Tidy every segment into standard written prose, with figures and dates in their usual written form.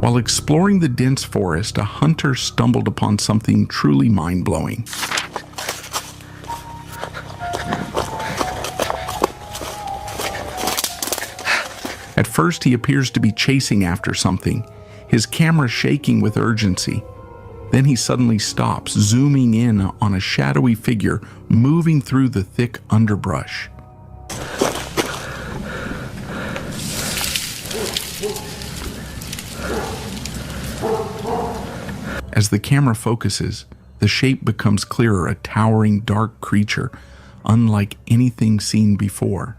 While exploring the dense forest, a hunter stumbled upon something truly mind-blowing. At first, he appears to be chasing after something, his camera shaking with urgency. Then he suddenly stops, zooming in on a shadowy figure moving through the thick underbrush. As the camera focuses, the shape becomes clearer, a towering dark creature, unlike anything seen before.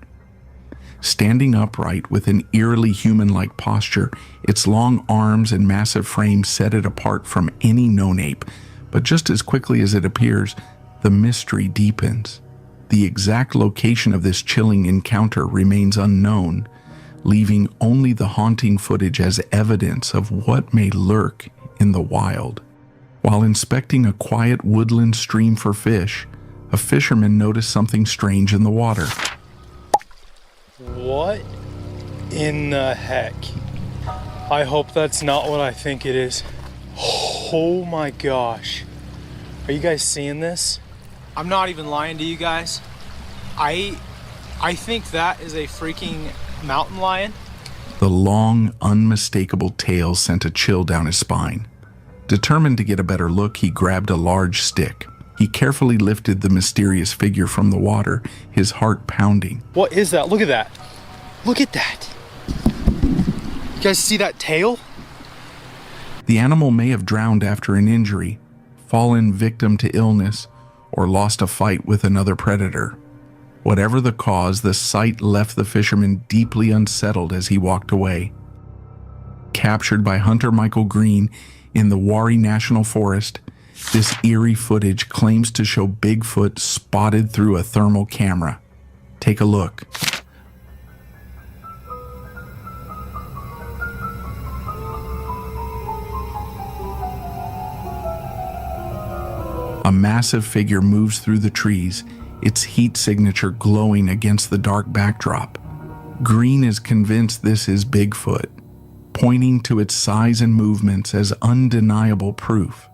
Standing upright with an eerily human-like posture, its long arms and massive frame set it apart from any known ape. But just as quickly as it appears, the mystery deepens. The exact location of this chilling encounter remains unknown, leaving only the haunting footage as evidence of what may lurk in the wild. While inspecting a quiet woodland stream for fish, a fisherman noticed something strange in the water. What in the heck? I hope that's not what I think it is. Oh my gosh. Are you guys seeing this? I'm not even lying to you guys. I think that is a freaking mountain lion. The long, unmistakable tail sent a chill down his spine. Determined to get a better look, he grabbed a large stick. He carefully lifted the mysterious figure from the water, his heart pounding. What is that? Look at that. Look at that. You guys see that tail? The animal may have drowned after an injury, fallen victim to illness, or lost a fight with another predator. Whatever the cause, the sight left the fisherman deeply unsettled as he walked away. Captured by hunter Michael Green in the Wari National Forest, this eerie footage claims to show Bigfoot spotted through a thermal camera. Take a look. A massive figure moves through the trees, its heat signature glowing against the dark backdrop. Green is convinced this is Bigfoot, pointing to its size and movements as undeniable proof.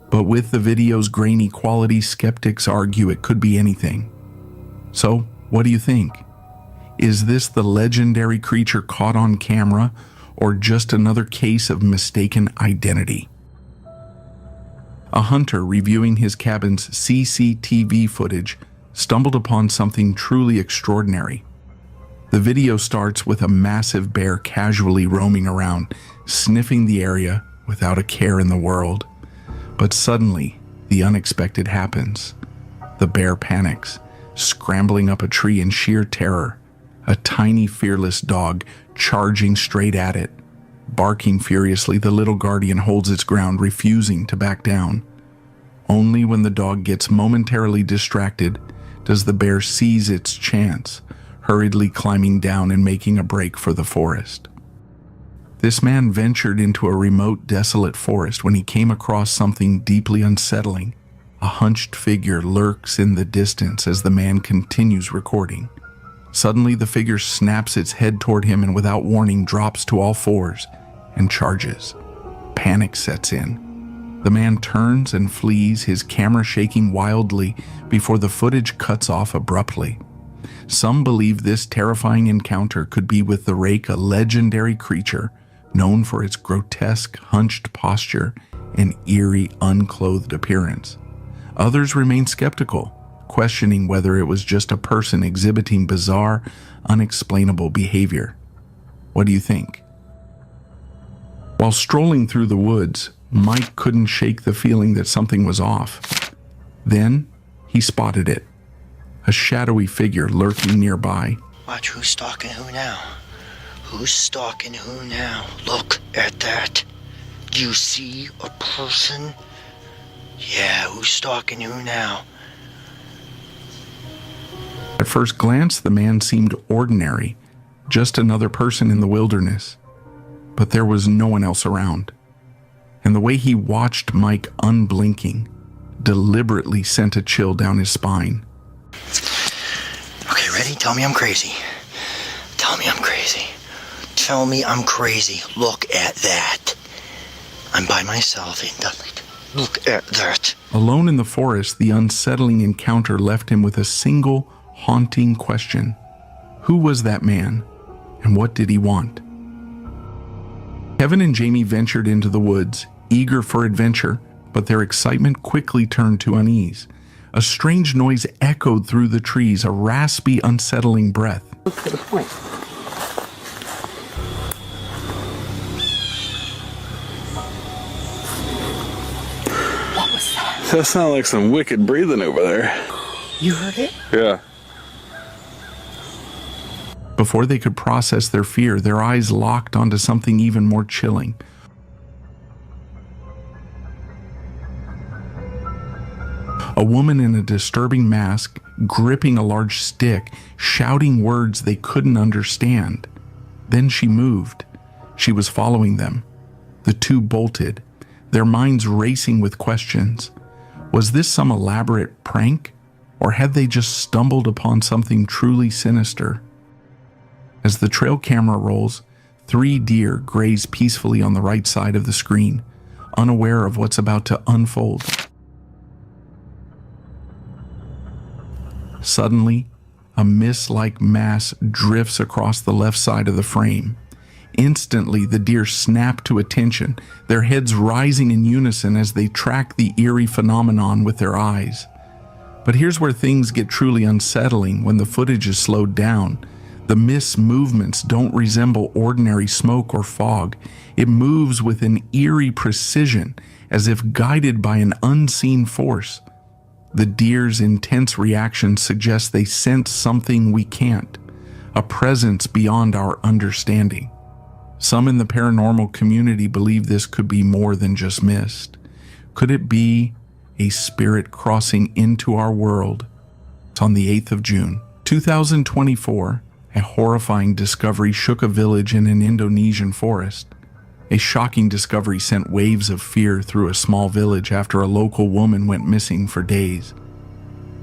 But with the video's grainy quality, skeptics argue it could be anything. So, what do you think? Is this the legendary creature caught on camera, or just another case of mistaken identity? A hunter reviewing his cabin's CCTV footage stumbled upon something truly extraordinary. The video starts with a massive bear casually roaming around, sniffing the area without a care in the world. But suddenly, the unexpected happens. The bear panics, scrambling up a tree in sheer terror, a tiny, fearless dog charging straight at it. Barking furiously, the little guardian holds its ground, refusing to back down. Only when the dog gets momentarily distracted does the bear seize its chance, hurriedly climbing down and making a break for the forest. This man ventured into a remote, desolate forest when he came across something deeply unsettling. A hunched figure lurks in the distance as the man continues recording. Suddenly, the figure snaps its head toward him and without warning drops to all fours and charges. Panic sets in. The man turns and flees, his camera shaking wildly before the footage cuts off abruptly. Some believe this terrifying encounter could be with the rake, a legendary creature known for its grotesque, hunched posture and eerie, unclothed appearance. Others remain skeptical, questioning whether it was just a person exhibiting bizarre, unexplainable behavior. What do you think? While strolling through the woods, Mike couldn't shake the feeling that something was off. Then, he spotted it. A shadowy figure lurking nearby. Watch who's stalking who now. Who's stalking who now? Look at that. Do you see a person? Yeah, who's stalking who now? At first glance, the man seemed ordinary, just another person in the wilderness. But there was no one else around. And the way he watched Mike unblinking deliberately sent a chill down his spine. Okay, ready? Tell me I'm crazy. Tell me I'm crazy. Tell me I'm crazy. Look at that. I'm by myself in the light. Look at that. Alone in the forest, the unsettling encounter left him with a single haunting question. Who was that man, and what did he want? Kevin and Jamie ventured into the woods, eager for adventure, but their excitement quickly turned to unease. A strange noise echoed through the trees, a raspy, unsettling breath. Look to the point. What was that? That sounded like some wicked breathing over there. You heard it? Yeah. Before they could process their fear, their eyes locked onto something even more chilling. A woman in a disturbing mask, gripping a large stick, shouting words they couldn't understand. Then she moved. She was following them. The two bolted, their minds racing with questions. Was this some elaborate prank, or had they just stumbled upon something truly sinister? As the trail camera rolls, 3 deer graze peacefully on the right side of the screen, unaware of what's about to unfold. Suddenly, a mist-like mass drifts across the left side of the frame. Instantly, the deer snap to attention, their heads rising in unison as they track the eerie phenomenon with their eyes. But here's where things get truly unsettling when the footage is slowed down. The mist's movements don't resemble ordinary smoke or fog. It moves with an eerie precision, as if guided by an unseen force. The deer's intense reaction suggests they sense something we can't, a presence beyond our understanding. Some in the paranormal community believe this could be more than just mist. Could it be a spirit crossing into our world? It's on the 8th of June, 2024. A horrifying discovery shook a village in an Indonesian forest. A shocking discovery sent waves of fear through a small village after a local woman went missing for days.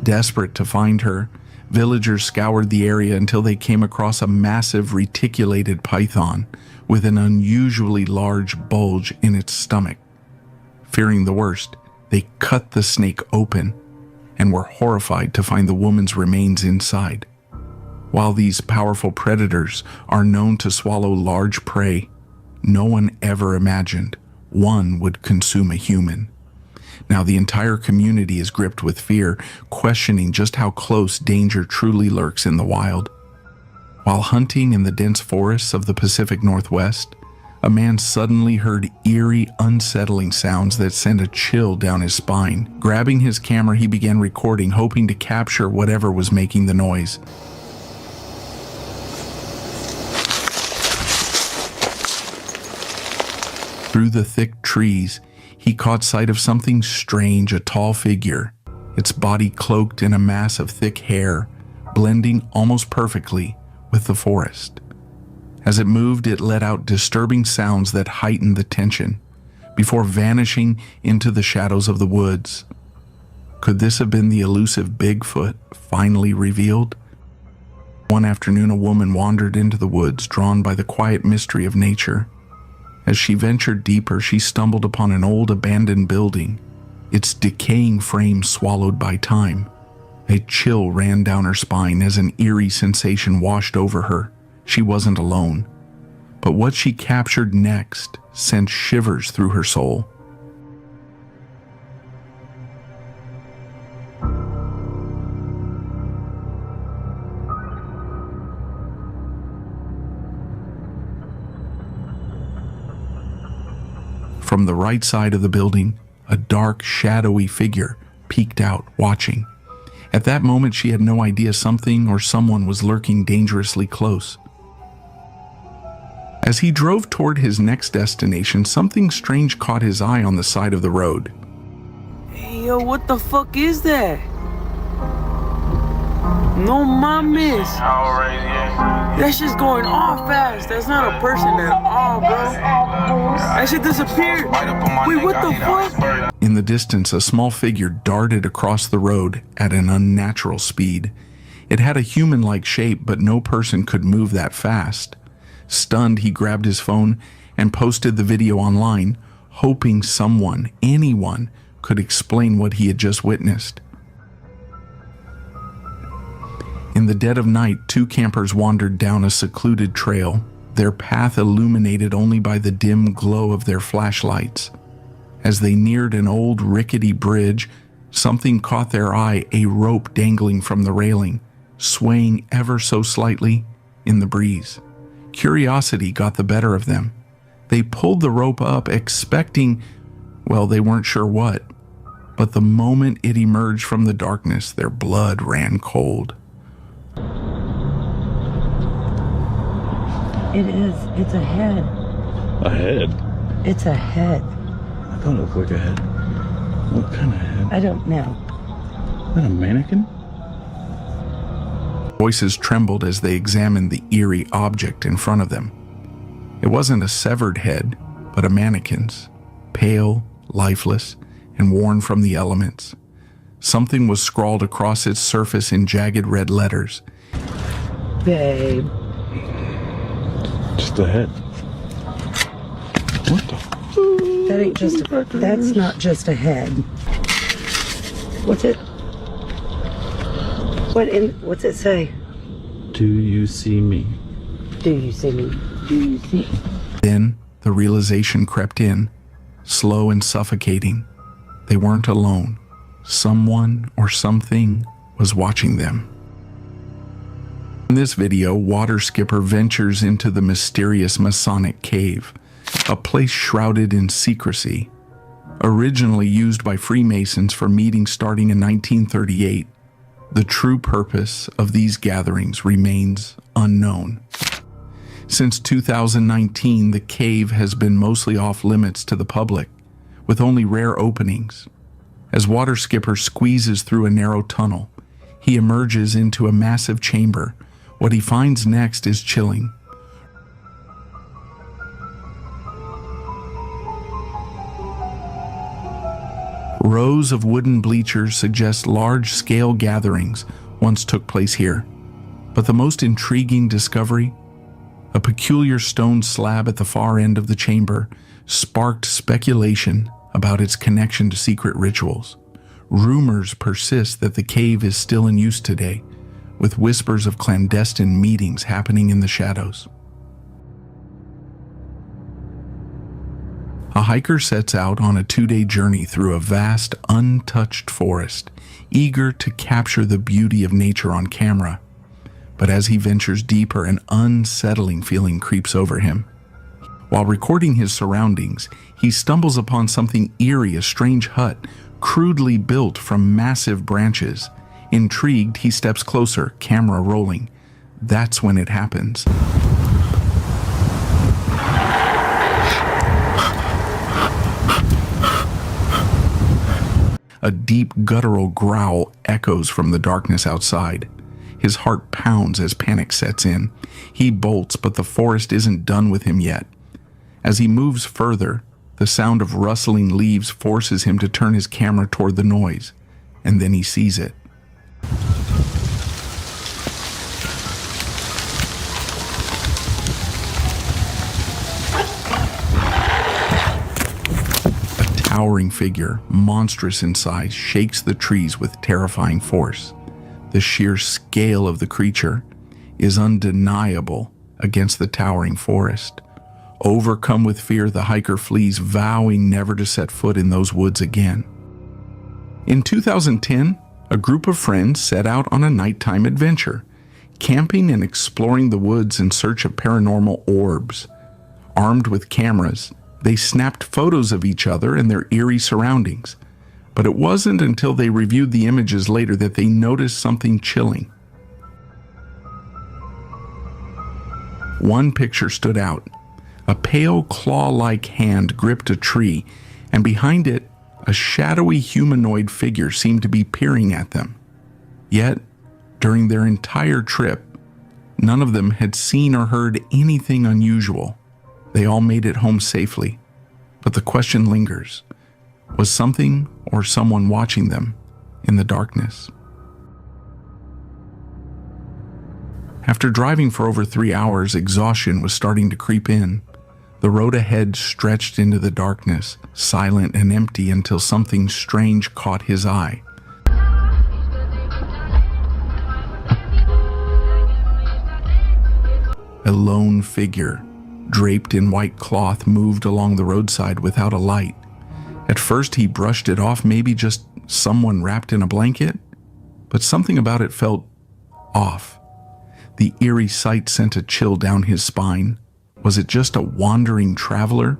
Desperate to find her, villagers scoured the area until they came across a massive reticulated python with an unusually large bulge in its stomach. Fearing the worst, they cut the snake open and were horrified to find the woman's remains inside. While these powerful predators are known to swallow large prey, no one ever imagined one would consume a human. Now the entire community is gripped with fear, questioning just how close danger truly lurks in the wild. While hunting in the dense forests of the Pacific Northwest, a man suddenly heard eerie, unsettling sounds that sent a chill down his spine. Grabbing his camera, he began recording, hoping to capture whatever was making the noise. Through the thick trees, he caught sight of something strange, a tall figure, its body cloaked in a mass of thick hair, blending almost perfectly with the forest. As it moved, it let out disturbing sounds that heightened the tension, before vanishing into the shadows of the woods. Could this have been the elusive Bigfoot finally revealed? One afternoon, a woman wandered into the woods, drawn by the quiet mystery of nature. As she ventured deeper, she stumbled upon an old abandoned building, its decaying frame swallowed by time. A chill ran down her spine as an eerie sensation washed over her. She wasn't alone. But what she captured next sent shivers through her soul. From the right side of the building, a dark, shadowy figure peeked out, watching. At that moment, she had no idea something or someone was lurking dangerously close. As he drove toward his next destination, something strange caught his eye on the side of the road. Hey, yo, what the fuck is that? No mames. That shit's going off fast. That's not a person at all, bro. That shit disappeared. Wait, what the fuck? In the distance, a small figure darted across the road at an unnatural speed. It had a human-like shape, but no person could move that fast. Stunned, he grabbed his phone and posted the video online, hoping someone, anyone, could explain what he had just witnessed. In the dead of night, two campers wandered down a secluded trail, their path illuminated only by the dim glow of their flashlights. As they neared an old rickety bridge, something caught their eye, a rope dangling from the railing, swaying ever so slightly in the breeze. Curiosity got the better of them. They pulled the rope up, expecting, well, they weren't sure what. But the moment it emerged from the darkness, their blood ran cold. It is. It's a head. A head? It's a head. I thought it looked like a head. What kind of head? I don't know. Is that a mannequin? Voices trembled as they examined the eerie object in front of them. It wasn't a severed head, but a mannequin's, pale, lifeless, and worn from the elements. Something was scrawled across its surface in jagged red letters. Babe. Just a head. What the? That ain't just a, that's not just a head. What's it? What's it say? Do you see me? Do you see me? Do you see? Then the realization crept in, slow and suffocating. They weren't alone. Someone or something was watching them. In this video, Water Skipper ventures into the mysterious Masonic cave, a place shrouded in secrecy. Originally used by Freemasons for meetings starting in 1938, the true purpose of these gatherings remains unknown. Since 2019, the cave has been mostly off limits to the public, with only rare openings. As Water Skipper squeezes through a narrow tunnel, he emerges into a massive chamber. What he finds next is chilling. Rows of wooden bleachers suggest large-scale gatherings once took place here. But the most intriguing discovery? A peculiar stone slab at the far end of the chamber sparked speculation about its connection to secret rituals. Rumors persist that the cave is still in use today, with whispers of clandestine meetings happening in the shadows. A hiker sets out on a 2-day journey through a vast, untouched forest, eager to capture the beauty of nature on camera. But as he ventures deeper, an unsettling feeling creeps over him. While recording his surroundings, he stumbles upon something eerie, a strange hut, crudely built from massive branches. Intrigued, he steps closer, camera rolling. That's when it happens. A deep guttural growl echoes from the darkness outside. His heart pounds as panic sets in. He bolts, but the forest isn't done with him yet. As he moves further, the sound of rustling leaves forces him to turn his camera toward the noise, and then he sees it. A towering figure, monstrous in size, shakes the trees with terrifying force. The sheer scale of the creature is undeniable against the towering forest. Overcome with fear, the hiker flees, vowing never to set foot in those woods again. In 2010, a group of friends set out on a nighttime adventure, camping and exploring the woods in search of paranormal orbs. Armed with cameras, they snapped photos of each other and their eerie surroundings. But it wasn't until they reviewed the images later that they noticed something chilling. One picture stood out. A pale claw-like hand gripped a tree, and behind it, a shadowy humanoid figure seemed to be peering at them. Yet, during their entire trip, none of them had seen or heard anything unusual. They all made it home safely, but the question lingers. Was something or someone watching them in the darkness? After driving for over 3 hours, exhaustion was starting to creep in. The road ahead stretched into the darkness, silent and empty until something strange caught his eye. A lone figure, draped in white cloth, moved along the roadside without a light. At first he brushed it off, maybe just someone wrapped in a blanket, but something about it felt off. The eerie sight sent a chill down his spine. Was it just a wandering traveler,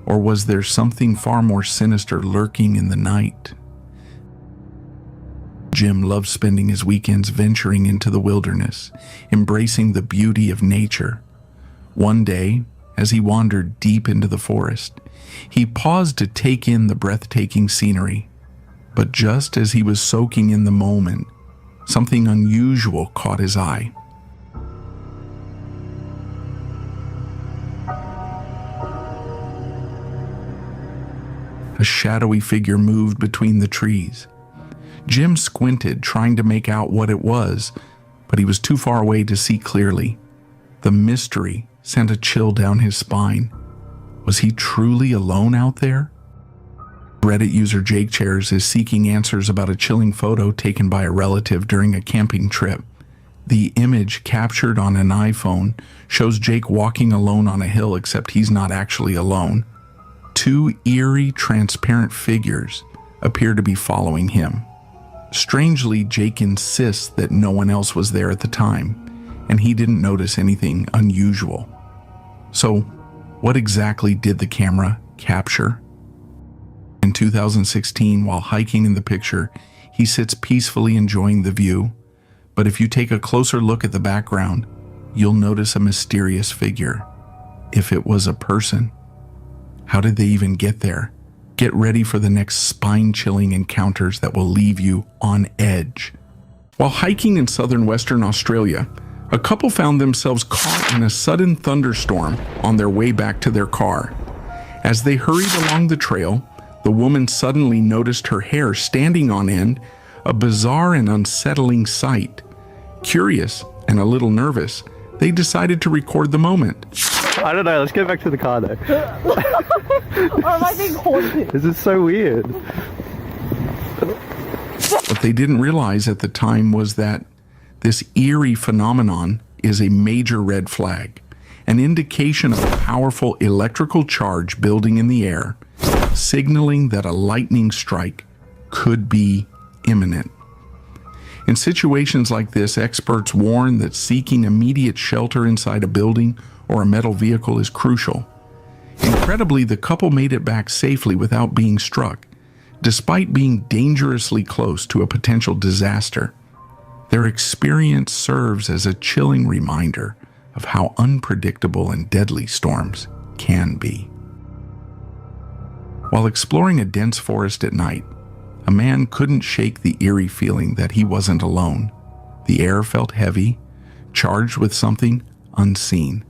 or was there something far more sinister lurking in the night? Jim loved spending his weekends venturing into the wilderness, embracing the beauty of nature. One day, as he wandered deep into the forest, he paused to take in the breathtaking scenery. But just as he was soaking in the moment, something unusual caught his eye. A shadowy figure moved between the trees. Jim squinted, trying to make out what it was, but he was too far away to see clearly. The mystery sent a chill down his spine. Was he truly alone out there? Reddit user Jake Chairs is seeking answers about a chilling photo taken by a relative during a camping trip. The image, captured on an iPhone, shows Jake walking alone on a hill, except he's not actually alone. Two eerie, transparent figures appear to be following him. Strangely, Jake insists that no one else was there at the time, and he didn't notice anything unusual. So, what exactly did the camera capture? In 2016, while hiking in the picture, he sits peacefully enjoying the view, but if you take a closer look at the background, you'll notice a mysterious figure. If it was a person, how did they even get there? Get ready for the next spine-chilling encounters that will leave you on edge. While hiking in southern Western Australia, a couple found themselves caught in a sudden thunderstorm on their way back to their car. As they hurried along the trail, the woman suddenly noticed her hair standing on end, a bizarre and unsettling sight. Curious and a little nervous, they decided to record the moment. I don't know, let's get back to the car though. Or am I being haunted? This is so weird. What they didn't realize at the time was that this eerie phenomenon is a major red flag, an indication of a powerful electrical charge building in the air, signaling that a lightning strike could be imminent. In situations like this, experts warn that seeking immediate shelter inside a building or a metal vehicle is crucial. Incredibly, the couple made it back safely without being struck, despite being dangerously close to a potential disaster. Their experience serves as a chilling reminder of how unpredictable and deadly storms can be. While exploring a dense forest at night, a man couldn't shake the eerie feeling that he wasn't alone. The air felt heavy, charged with something unseen.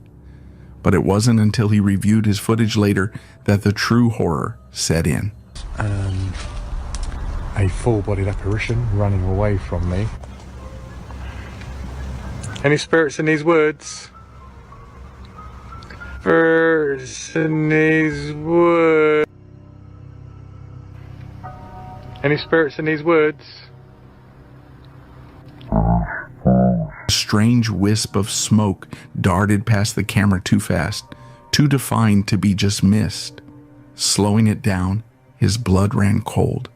But it wasn't until he reviewed his footage later that the true horror set in. A full-bodied apparition running away from me. Any spirits in these woods? Spirits in these woods. Any spirits in these woods? A strange wisp of smoke darted past the camera too fast, too defined to be just mist. Slowing it down, his blood ran cold.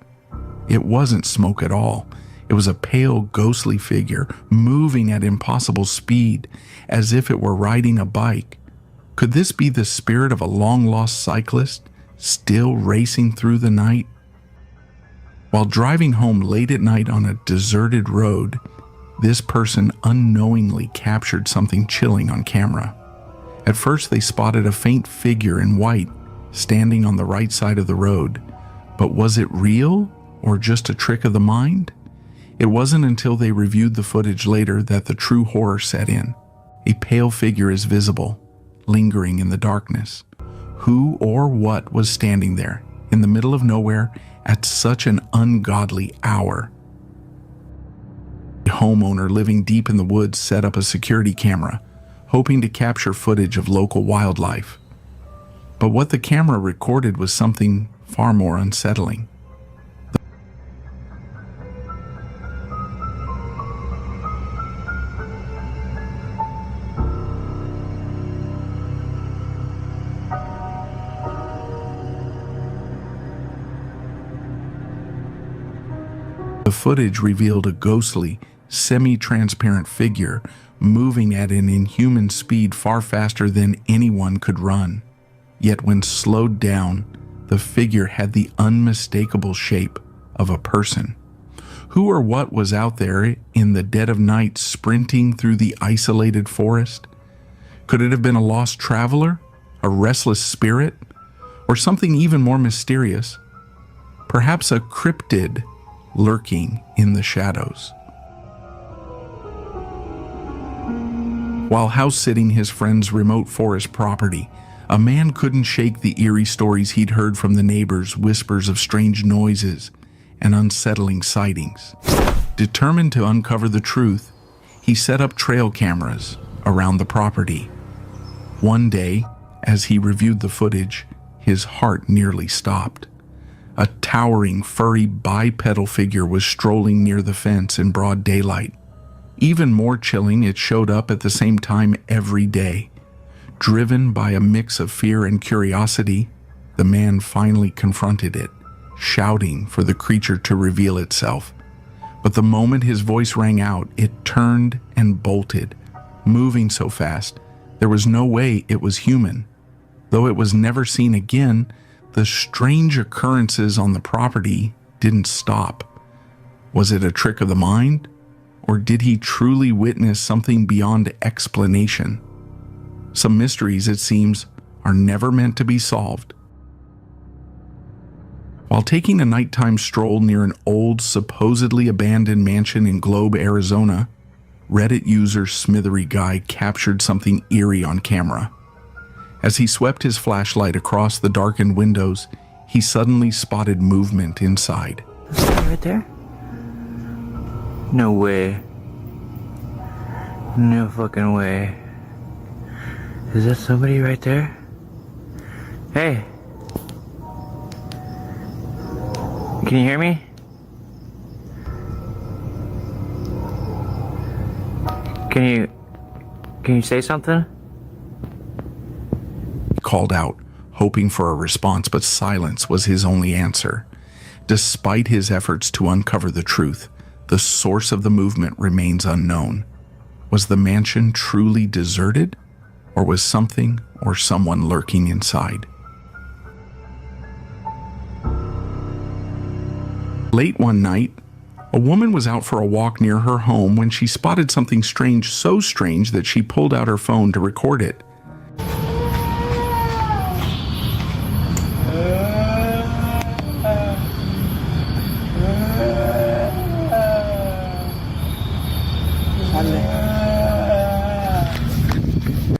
It wasn't smoke at all. It was a pale, ghostly figure moving at impossible speed, as if it were riding a bike. Could this be the spirit of a long-lost cyclist, still racing through the night? While driving home late at night on a deserted road, this person unknowingly captured something chilling on camera. At first, they spotted a faint figure in white standing on the right side of the road. But was it real or just a trick of the mind? It wasn't until they reviewed the footage later that the true horror set in. A pale figure is visible, lingering in the darkness. Who or what was standing there, in the middle of nowhere, at such an ungodly hour? A homeowner living deep in the woods set up a security camera, hoping to capture footage of local wildlife. But what the camera recorded was something far more unsettling. The footage revealed a ghostly, semi-transparent figure moving at an inhuman speed far faster than anyone could run. Yet when slowed down, the figure had the unmistakable shape of a person. Who or what was out there in the dead of night sprinting through the isolated forest? Could it have been a lost traveler, a restless spirit, or something even more mysterious? Perhaps a cryptid lurking in the shadows. While house-sitting his friend's remote forest property, a man couldn't shake the eerie stories he'd heard from the neighbors, whispers of strange noises and unsettling sightings. Determined to uncover the truth, he set up trail cameras around the property. One day, as he reviewed the footage, his heart nearly stopped. A towering, furry bipedal figure was strolling near the fence in broad daylight. Even more chilling, it showed up at the same time every day. Driven by a mix of fear and curiosity, the man finally confronted it, shouting for the creature to reveal itself. But the moment his voice rang out, it turned and bolted, moving so fast there was no way it was human. Though it was never seen again, the strange occurrences on the property didn't stop. Was it a trick of the mind? Or did he truly witness something beyond explanation? Some mysteries, it seems, are never meant to be solved. While taking a nighttime stroll near an old, supposedly abandoned mansion in Globe, Arizona, Reddit user Smithery Guy captured something eerie on camera. As he swept his flashlight across the darkened windows, he suddenly spotted movement inside. Right there? No way. No fucking way. Is that somebody right there? Hey! Can you hear me? Can you say something? He called out, hoping for a response, but silence was his only answer. Despite his efforts to uncover the truth, the source of the movement remains unknown. Was the mansion truly deserted, or was something or someone lurking inside? Late one night, a woman was out for a walk near her home when she spotted something strange, so strange that she pulled out her phone to record it.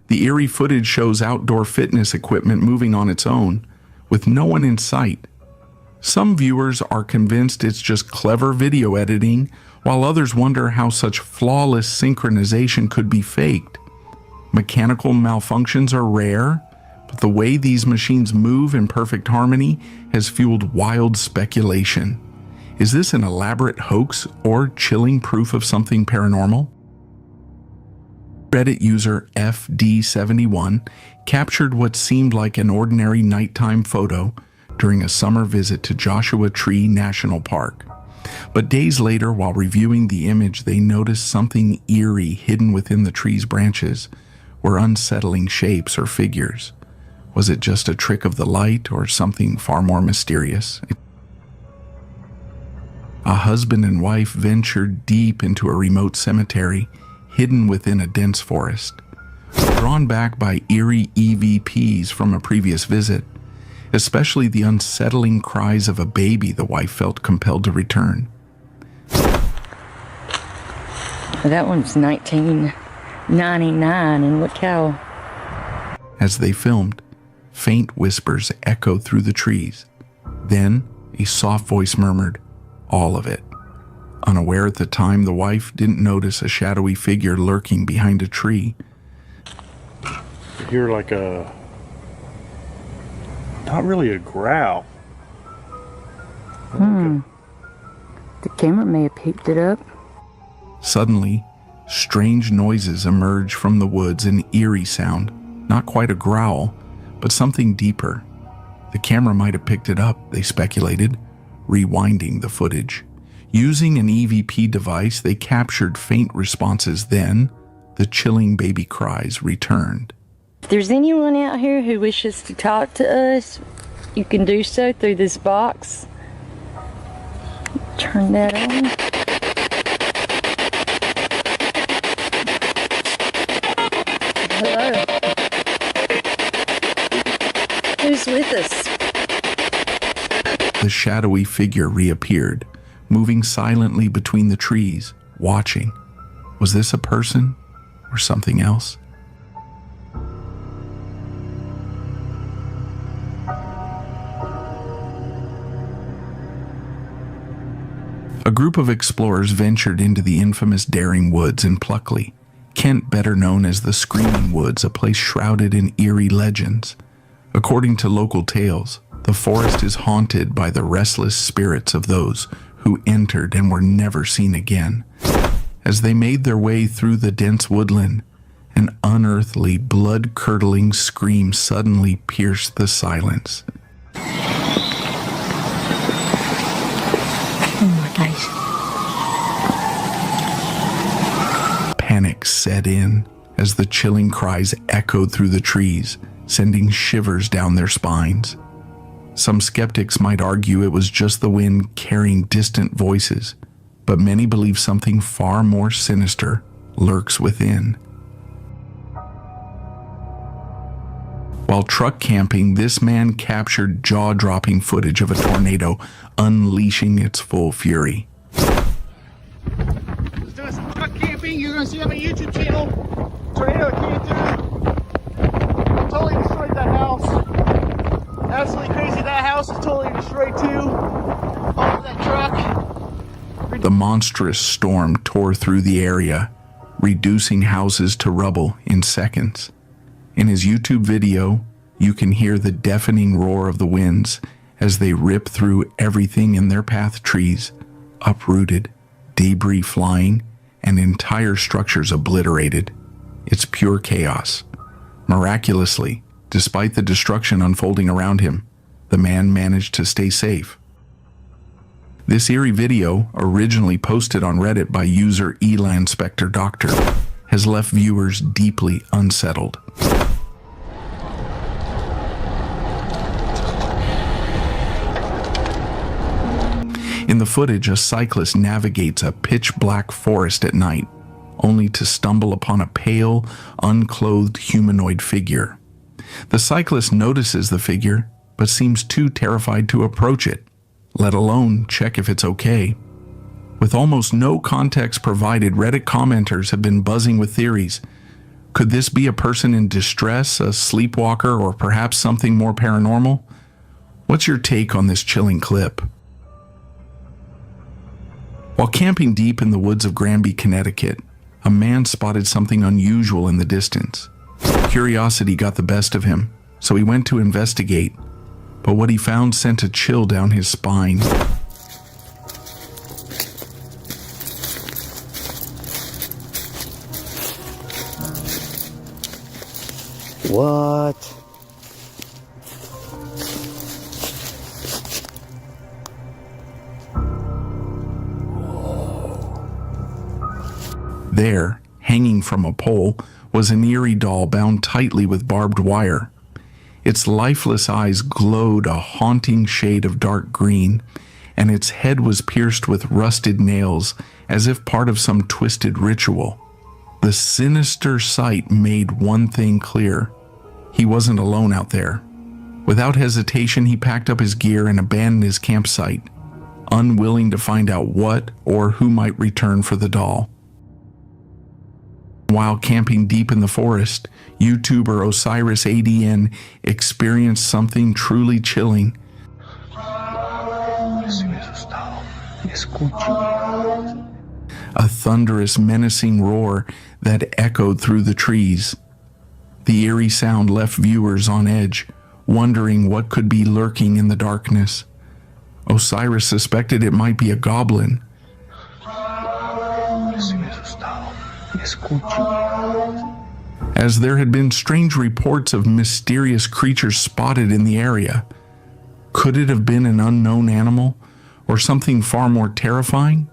The eerie footage shows outdoor fitness equipment moving on its own, with no one in sight. Some viewers are convinced it's just clever video editing, while others wonder how such flawless synchronization could be faked. Mechanical malfunctions are rare, but the way these machines move in perfect harmony has fueled wild speculation. Is this an elaborate hoax or chilling proof of something paranormal? Reddit user FD71 captured what seemed like an ordinary nighttime photo during a summer visit to Joshua Tree National Park. But days later, while reviewing the image, they noticed something eerie hidden within the tree's branches were unsettling shapes or figures. Was it just a trick of the light or something far more mysterious? A husband and wife ventured deep into a remote cemetery hidden within a dense forest. Drawn back by eerie EVPs from a previous visit, especially the unsettling cries of a baby, the wife felt compelled to return. That one's 1999, and look how... As they filmed, faint whispers echoed through the trees. Then, a soft voice murmured, "All of it." Unaware at the time, the wife didn't notice a shadowy figure lurking behind a tree. You hear like a Not really a growl. The camera may have picked it up. Suddenly, strange noises emerge from the woods, an eerie sound. Not quite a growl, but something deeper. The camera might have picked it up, they speculated, rewinding the footage. Using an EVP device, they captured faint responses. Then, the chilling baby cries returned. If there's anyone out here who wishes to talk to us, you can do so through this box. Turn that on. Hello. Who's with us? The shadowy figure reappeared, moving silently between the trees, watching. Was this a person or something else? A group of explorers ventured into the infamous Daring Woods in Pluckley, Kent better known as the Screaming Woods, a place shrouded in eerie legends. According to local tales, the forest is haunted by the restless spirits of those who entered and were never seen again. As they made their way through the dense woodland, an unearthly, blood-curdling scream suddenly pierced the silence. Oh my gosh. Panic set in as the chilling cries echoed through the trees, sending shivers down their spines. Some skeptics might argue it was just the wind carrying distant voices, but many believe something far more sinister lurks within. While truck camping, this man captured jaw-dropping footage of a tornado unleashing its full fury. Let's do some truck camping. You're going to see on my YouTube channel. Tornado came through. Totally destroyed that house. Absolutely crazy. That house is totally destroyed too. All of that truck. The monstrous storm tore through the area, reducing houses to rubble in seconds. In his YouTube video, you can hear the deafening roar of the winds as they rip through everything in their path: trees uprooted, debris flying, and entire structures obliterated. It's pure chaos. Miraculously, despite the destruction unfolding around him, the man managed to stay safe. This eerie video, originally posted on Reddit by user Elan Specter Doctor, has left viewers deeply unsettled. In the footage, a cyclist navigates a pitch-black forest at night, only to stumble upon a pale, unclothed humanoid figure. The cyclist notices the figure, but seems too terrified to approach it, let alone check if it's okay. With almost no context provided, Reddit commenters have been buzzing with theories. Could this be a person in distress, a sleepwalker, or perhaps something more paranormal? What's your take on this chilling clip? While camping deep in the woods of Granby, Connecticut, a man spotted something unusual in the distance. Curiosity got the best of him, so he went to investigate, but what he found sent a chill down his spine. What? There, hanging from a pole, was an eerie doll bound tightly with barbed wire. Its lifeless eyes glowed a haunting shade of dark green, and its head was pierced with rusted nails as if part of some twisted ritual. The sinister sight made one thing clear. He wasn't alone out there. Without hesitation, he packed up his gear and abandoned his campsite, unwilling to find out what or who might return for the doll. While camping deep in the forest, YouTuber Osiris ADN experienced something truly chilling. A thunderous, menacing roar that echoed through the trees. The eerie sound left viewers on edge, wondering what could be lurking in the darkness. Osiris suspected it might be a goblin. As there had been strange reports of mysterious creatures spotted in the area. Could it have been an unknown animal or something far more terrifying?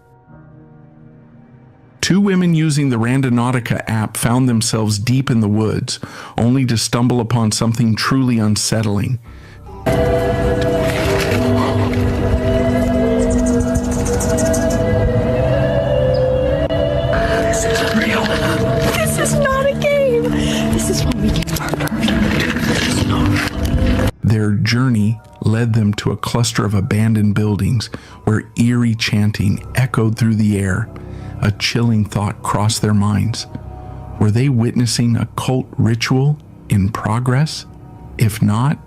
Two women using the Randonautica app found themselves deep in the woods, only to stumble upon something truly unsettling. This isn't real. This is not a game. This is when we get murdered. This is not. Their journey led them to a cluster of abandoned buildings where eerie chanting echoed through the air. A chilling thought crossed their minds. Were they witnessing a cult ritual in progress? If not,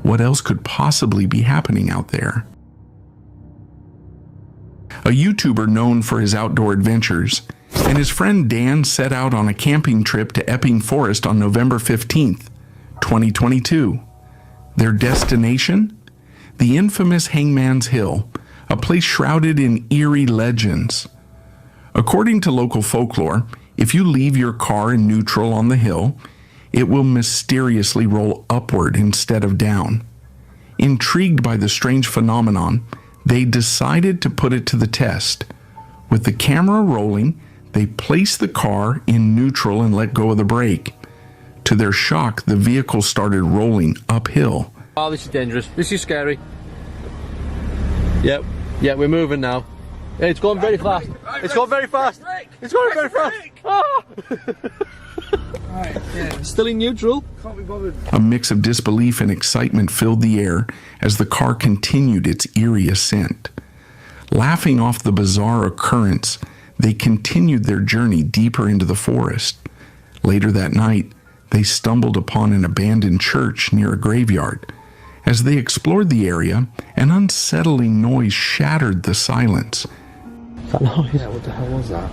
what else could possibly be happening out there? A YouTuber known for his outdoor adventures and his friend Dan set out on a camping trip to Epping Forest on November 15th, 2022. Their destination? The infamous Hangman's Hill, a place shrouded in eerie legends. According to local folklore, if you leave your car in neutral on the hill, it will mysteriously roll upward instead of down. Intrigued by the strange phenomenon, they decided to put it to the test. With the camera rolling, they placed the car in neutral and let go of the brake. To their shock, the vehicle started rolling uphill. Oh, this is dangerous. This is scary. Yep, we're moving now. It's going very fast. It's going very fast. It's going very fast. Ah! Still in neutral. Can't be bothered. A mix of disbelief and excitement filled the air as the car continued its eerie ascent. Laughing off the bizarre occurrence, they continued their journey deeper into the forest. Later that night, they stumbled upon an abandoned church near a graveyard. As they explored the area, an unsettling noise shattered the silence. That noise? Yeah, what the hell was that?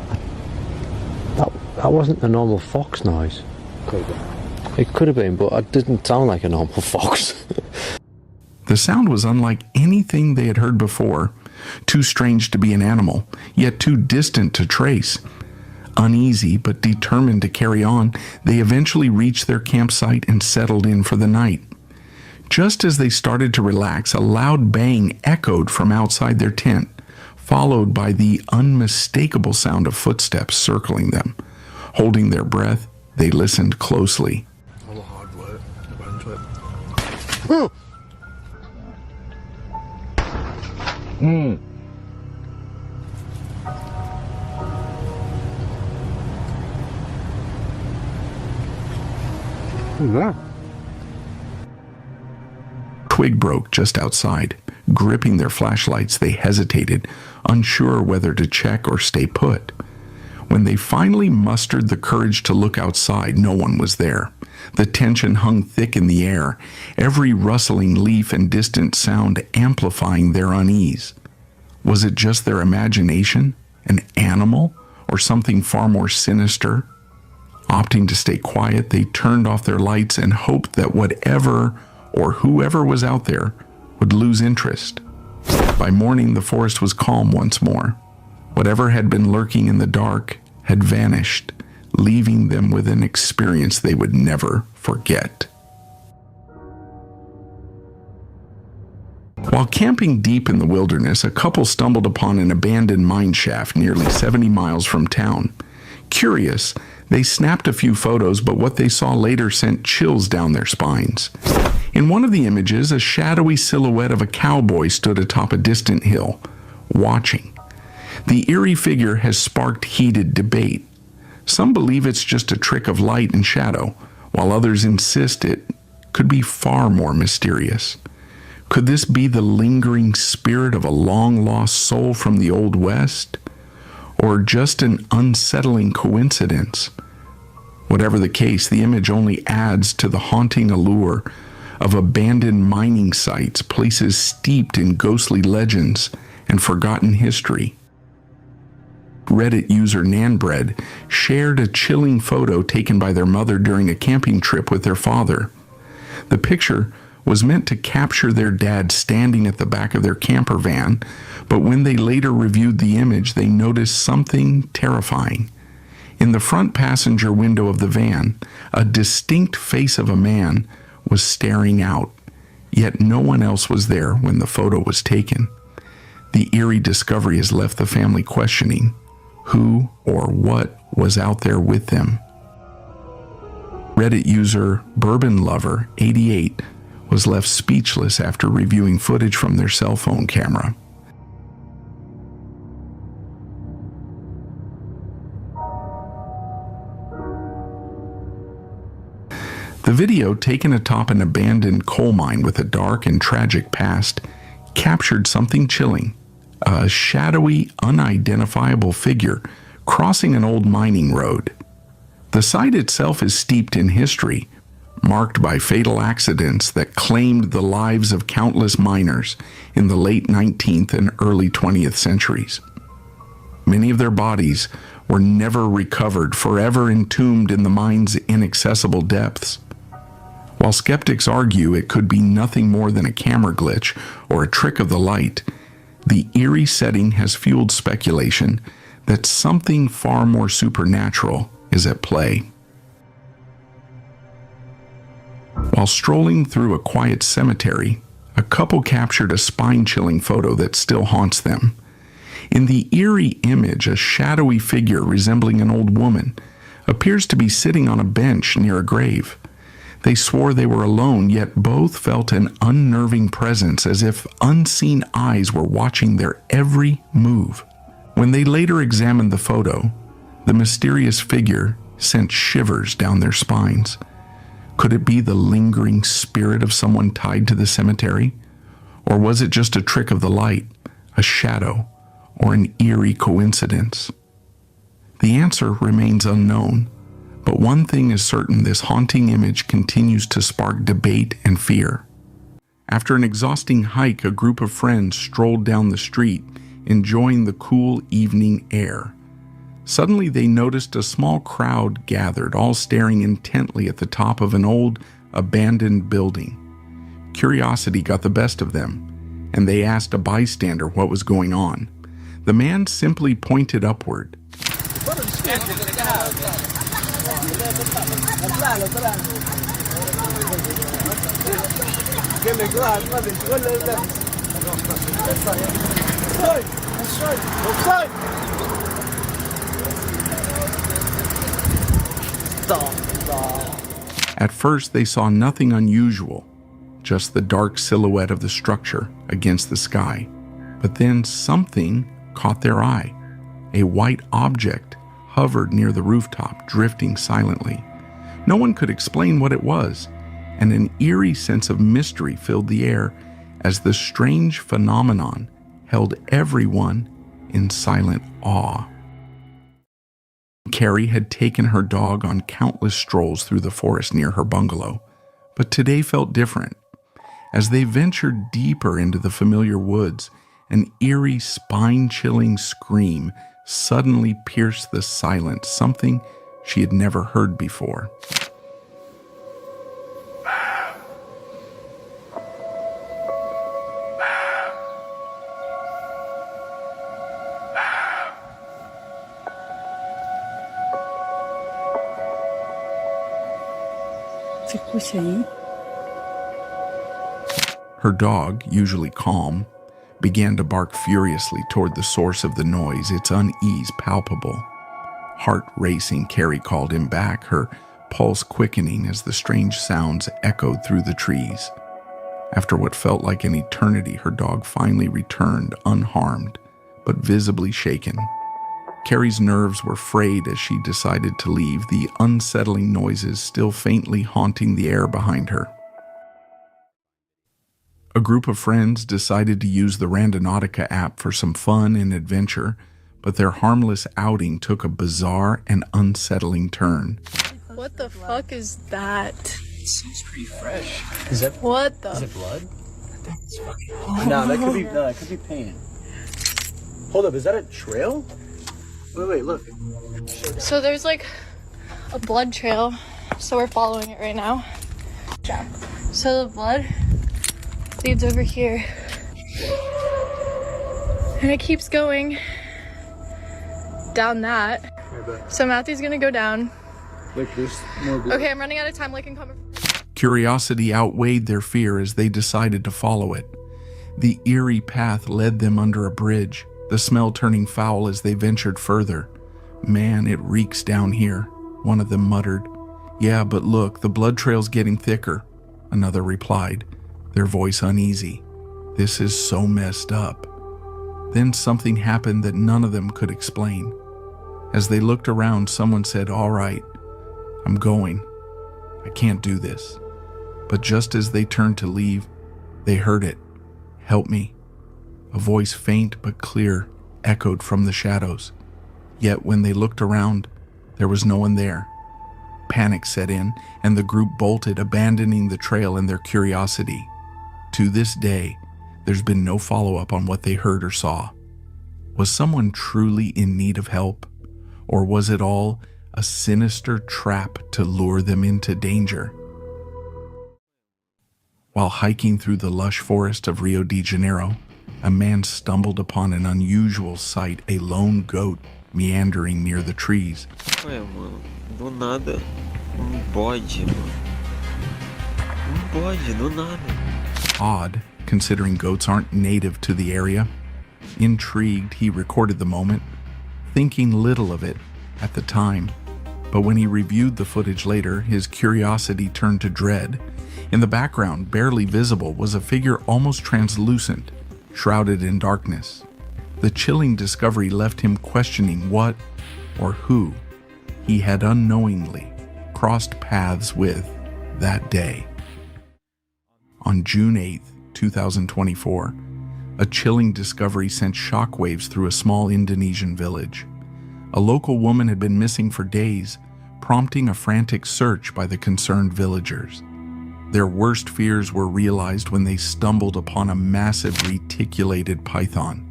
That wasn't a normal fox noise. Could have been. It could have been, but it didn't sound like a normal fox. The sound was unlike anything they had heard before, too strange to be an animal, yet too distant to trace. Uneasy but determined to carry on, they eventually reached their campsite and settled in for the night. Just as they started to relax, a loud bang echoed from outside their tent, followed by the unmistakable sound of footsteps circling them. Holding their breath, they listened closely. All the hard work, run to it. Who's that? Twig broke just outside. Gripping their flashlights, they hesitated, unsure whether to check or stay put. When they finally mustered the courage to look outside, no one was there. The tension hung thick in the air, every rustling leaf and distant sound amplifying their unease. Was it just their imagination, an animal, or something far more sinister? Opting to stay quiet, they turned off their lights and hoped that whatever or whoever was out there would lose interest. By morning, the forest was calm once more. Whatever had been lurking in the dark had vanished, leaving them with an experience they would never forget. While camping deep in the wilderness, a couple stumbled upon an abandoned mineshaft nearly 70 miles from town. Curious, they snapped a few photos, but what they saw later sent chills down their spines. In one of the images, a shadowy silhouette of a cowboy stood atop a distant hill, watching. The eerie figure has sparked heated debate. Some believe it's just a trick of light and shadow, while others insist it could be far more mysterious. Could this be the lingering spirit of a long-lost soul from the Old West? Or just an unsettling coincidence? Whatever the case, the image only adds to the haunting allure of abandoned mining sites, places steeped in ghostly legends and forgotten history. Reddit user Nanbread shared a chilling photo taken by their mother during a camping trip with their father. The picture was meant to capture their dad standing at the back of their camper van, but when they later reviewed the image, they noticed something terrifying. In the front passenger window of the van, a distinct face of a man was staring out, yet no one else was there when the photo was taken. The eerie discovery has left the family questioning who or what was out there with them. Reddit user Bourbon Lover 88 was left speechless after reviewing footage from their cell phone camera. The video, taken atop an abandoned coal mine with a dark and tragic past, captured something chilling: a shadowy, unidentifiable figure crossing an old mining road. The site itself is steeped in history, marked by fatal accidents that claimed the lives of countless miners in the late 19th and early 20th centuries. Many of their bodies were never recovered, forever entombed in the mine's inaccessible depths. While skeptics argue it could be nothing more than a camera glitch or a trick of the light, the eerie setting has fueled speculation that something far more supernatural is at play. While strolling through a quiet cemetery, a couple captured a spine-chilling photo that still haunts them. In the eerie image, a shadowy figure resembling an old woman appears to be sitting on a bench near a grave. They swore they were alone, yet both felt an unnerving presence, as if unseen eyes were watching their every move. When they later examined the photo, the mysterious figure sent shivers down their spines. Could it be the lingering spirit of someone tied to the cemetery? Or was it just a trick of the light, a shadow, or an eerie coincidence? The answer remains unknown, but one thing is certain: this haunting image continues to spark debate and fear. After an exhausting hike, a group of friends strolled down the street, enjoying the cool evening air. Suddenly they noticed a small crowd gathered, all staring intently at the top of an old, abandoned building. Curiosity got the best of them, and they asked a bystander what was going on. The man simply pointed upward. At first, they saw nothing unusual, just the dark silhouette of the structure against the sky. But then something caught their eye. A white object hovered near the rooftop, drifting silently. No one could explain what it was, and an eerie sense of mystery filled the air as the strange phenomenon held everyone in silent awe. Carrie had taken her dog on countless strolls through the forest near her bungalow, but today felt different. As they ventured deeper into the familiar woods, an eerie, spine-chilling scream suddenly pierced the silence, something she had never heard before. Her dog, usually calm, began to bark furiously toward the source of the noise, its unease palpable. Heart racing, Carrie called him back, her pulse quickening as the strange sounds echoed through the trees. After what felt like an eternity, her dog finally returned, unharmed, but visibly shaken. Carrie's nerves were frayed as she decided to leave, the unsettling noises still faintly haunting the air behind her. A group of friends decided to use the Randonautica app for some fun and adventure, but their harmless outing took a bizarre and unsettling turn. What the fuck is that? It seems pretty fresh. Is it? What the? Is it blood? No, that could be paint. Hold up, is that a trail? Wait, look. So there's like a blood trail, so we're following it right now. So the blood leads over here. And it keeps going down that. So Matthew's gonna go down. Like there's more blood. Okay, I'm running out of time. Like, come. Curiosity outweighed their fear as they decided to follow it. The eerie path led them under a bridge, the smell turning foul as they ventured further. "Man, it reeks down here," one of them muttered. "Yeah, but look, the blood trail's getting thicker," another replied, their voice uneasy. "This is so messed up." Then something happened that none of them could explain. As they looked around, someone said, "All right, I'm going. I can't do this." But just as they turned to leave, they heard it. "Help me." A voice, faint but clear, echoed from the shadows. Yet when they looked around, there was no one there. Panic set in, and the group bolted, abandoning the trail and their curiosity. To this day, there's been no follow-up on what they heard or saw. Was someone truly in need of help? Or was it all a sinister trap to lure them into danger? While hiking through the lush forest of Rio de Janeiro, a man stumbled upon an unusual sight, a lone goat meandering near the trees. Ué, mano, do nada, bode, mano. Bode, do nada. Odd, considering goats aren't native to the area. Intrigued, he recorded the moment, thinking little of it at the time. But when he reviewed the footage later, his curiosity turned to dread. In the background, barely visible, was a figure almost translucent, shrouded in darkness. The chilling discovery left him questioning what or who he had unknowingly crossed paths with that day. On June 8, 2024, a chilling discovery sent shockwaves through a small Indonesian village. A local woman had been missing for days, prompting a frantic search by the concerned villagers. Their worst fears were realized when they stumbled upon a massive reticulated python,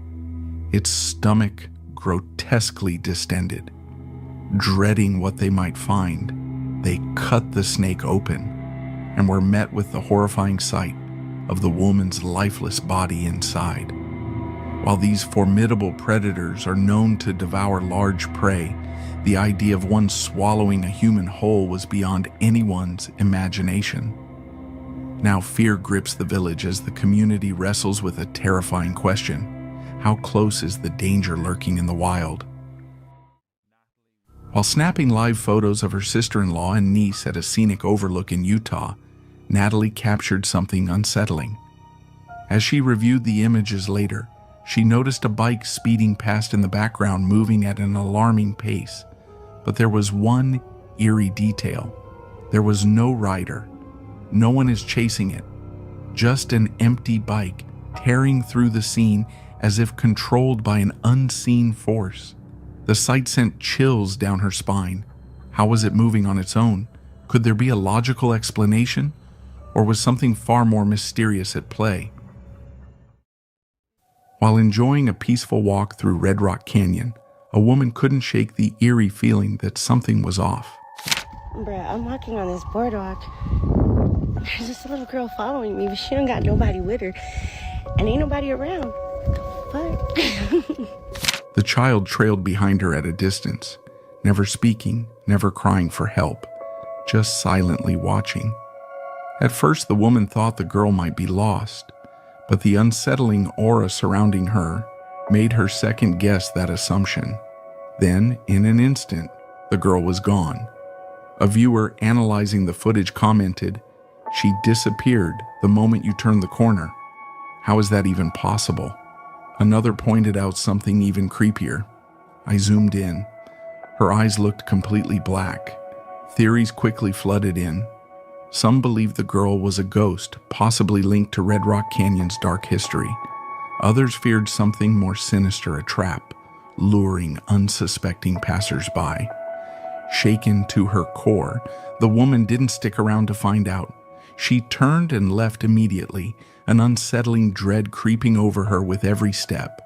its stomach grotesquely distended. Dreading what they might find, they cut the snake open and were met with the horrifying sight of the woman's lifeless body inside. While these formidable predators are known to devour large prey, the idea of one swallowing a human whole was beyond anyone's imagination. Now fear grips the village as the community wrestles with a terrifying question. How close is the danger lurking in the wild? While snapping live photos of her sister-in-law and niece at a scenic overlook in Utah, Natalie captured something unsettling. As she reviewed the images later, she noticed a bike speeding past in the background, moving at an alarming pace. But there was one eerie detail. There was no rider. No one is chasing it. Just an empty bike tearing through the scene as if controlled by an unseen force. The sight sent chills down her spine. How was it moving on its own? Could there be a logical explanation? Or was something far more mysterious at play? While enjoying a peaceful walk through Red Rock Canyon, a woman couldn't shake the eerie feeling that something was off. Bruh, I'm walking on this boardwalk. There's this little girl following me, but she don't got nobody with her. And ain't nobody around. The fuck? The child trailed behind her at a distance, never speaking, never crying for help, just silently watching. At first, the woman thought the girl might be lost, but the unsettling aura surrounding her made her second-guess that assumption. Then, in an instant, the girl was gone. A viewer analyzing the footage commented, "She disappeared the moment you turned the corner. How is that even possible?" Another pointed out something even creepier. I zoomed in. Her eyes looked completely black. Theories quickly flooded in. Some believed the girl was a ghost, possibly linked to Red Rock Canyon's dark history. Others feared something more sinister, a trap, luring unsuspecting passersby. Shaken to her core, the woman didn't stick around to find out. She turned and left immediately, an unsettling dread creeping over her with every step.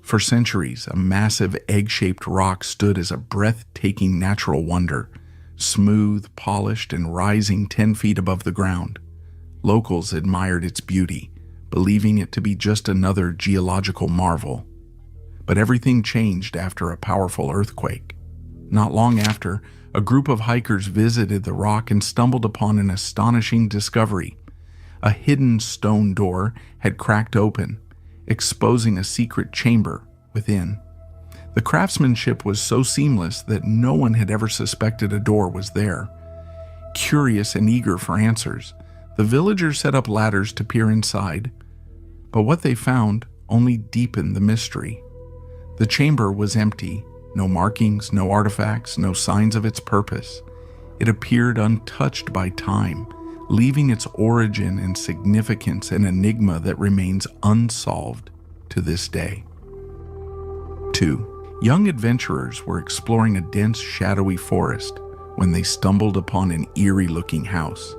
For centuries, a massive egg-shaped rock stood as a breathtaking natural wonder, smooth, polished, and rising 10 feet above the ground. Locals admired its beauty, believing it to be just another geological marvel. But everything changed after a powerful earthquake. Not long after, a group of hikers visited the rock and stumbled upon an astonishing discovery. A hidden stone door had cracked open, exposing a secret chamber within. The craftsmanship was so seamless that no one had ever suspected a door was there. Curious and eager for answers, the villagers set up ladders to peer inside, but what they found only deepened the mystery. The chamber was empty, no markings, no artifacts, no signs of its purpose. It appeared untouched by time, leaving its origin and significance an enigma that remains unsolved to this day. 2. Young adventurers were exploring a dense, shadowy forest when they stumbled upon an eerie-looking house.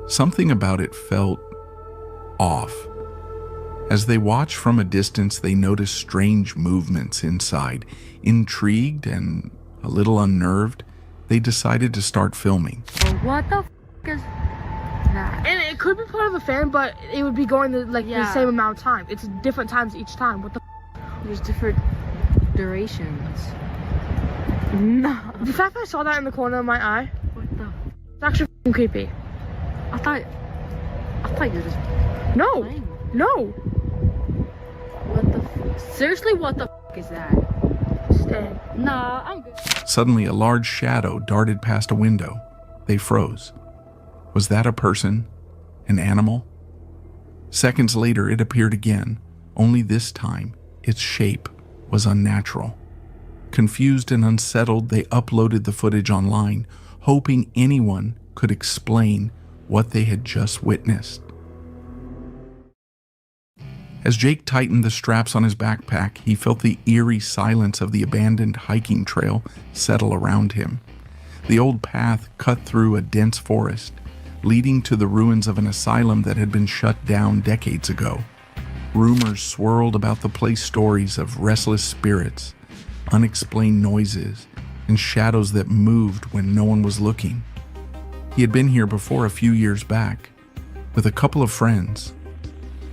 Something about it felt off. As they watched from a distance, they noticed strange movements inside. Intrigued and a little unnerved, they decided to start filming. What the f*** is that? And it could be part of a fan, but it would be going the same amount of time. It's different times each time. What the f***? There's different durations. No. The fact that I saw that in the corner of my eye, What the? it's actually f***ing creepy. I thought you were just No. playing. No. What the? Seriously, what the f*** is that? Stay. Nah, I'm good. Suddenly, a large shadow darted past a window. They froze. Was that a person? An animal? Seconds later, it appeared again, only this time, its shape was unnatural. Confused and unsettled, they uploaded the footage online, hoping anyone could explain what they had just witnessed. As Jake tightened the straps on his backpack, he felt the eerie silence of the abandoned hiking trail settle around him. The old path cut through a dense forest, leading to the ruins of an asylum that had been shut down decades ago. Rumors swirled about the place, stories of restless spirits, unexplained noises, and shadows that moved when no one was looking. He had been here before a few years back, with a couple of friends.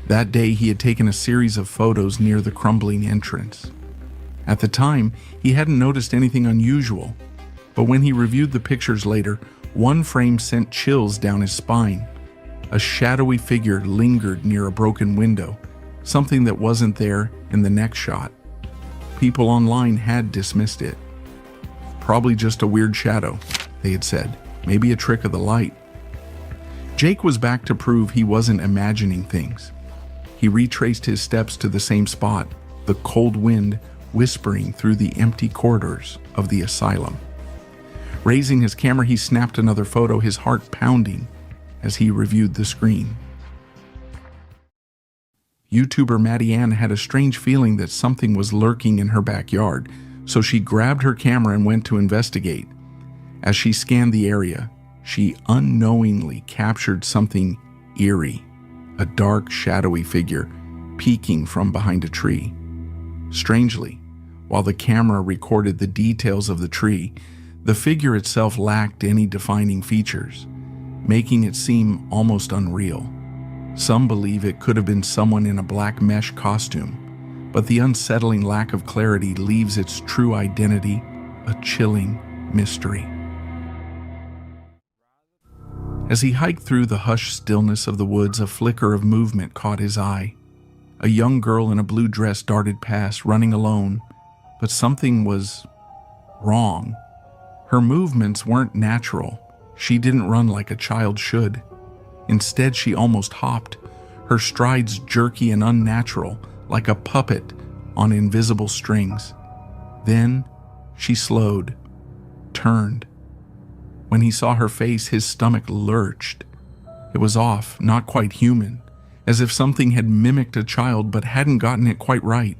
That day, he had taken a series of photos near the crumbling entrance. At the time, he hadn't noticed anything unusual, but when he reviewed the pictures later, one frame sent chills down his spine. A shadowy figure lingered near a broken window, something that wasn't there in the next shot. People online had dismissed it. Probably just a weird shadow, they had said. Maybe a trick of the light. Jake was back to prove he wasn't imagining things. He retraced his steps to the same spot, the cold wind whispering through the empty corridors of the asylum. Raising his camera, he snapped another photo, his heart pounding as he reviewed the screen. YouTuber Maddie Ann had a strange feeling that something was lurking in her backyard, so she grabbed her camera and went to investigate. As she scanned the area, she unknowingly captured something eerie, a dark, shadowy figure peeking from behind a tree. Strangely, while the camera recorded the details of the tree, the figure itself lacked any defining features, making it seem almost unreal. Some believe it could have been someone in a black mesh costume, but the unsettling lack of clarity leaves its true identity a chilling mystery. As he hiked through the hushed stillness of the woods, a flicker of movement caught his eye. A young girl in a blue dress darted past, running alone, but something was wrong. Her movements weren't natural. She didn't run like a child should. Instead, she almost hopped, her strides jerky and unnatural, like a puppet on invisible strings. Then she slowed, turned. When he saw her face, his stomach lurched. It was off, not quite human, as if something had mimicked a child but hadn't gotten it quite right.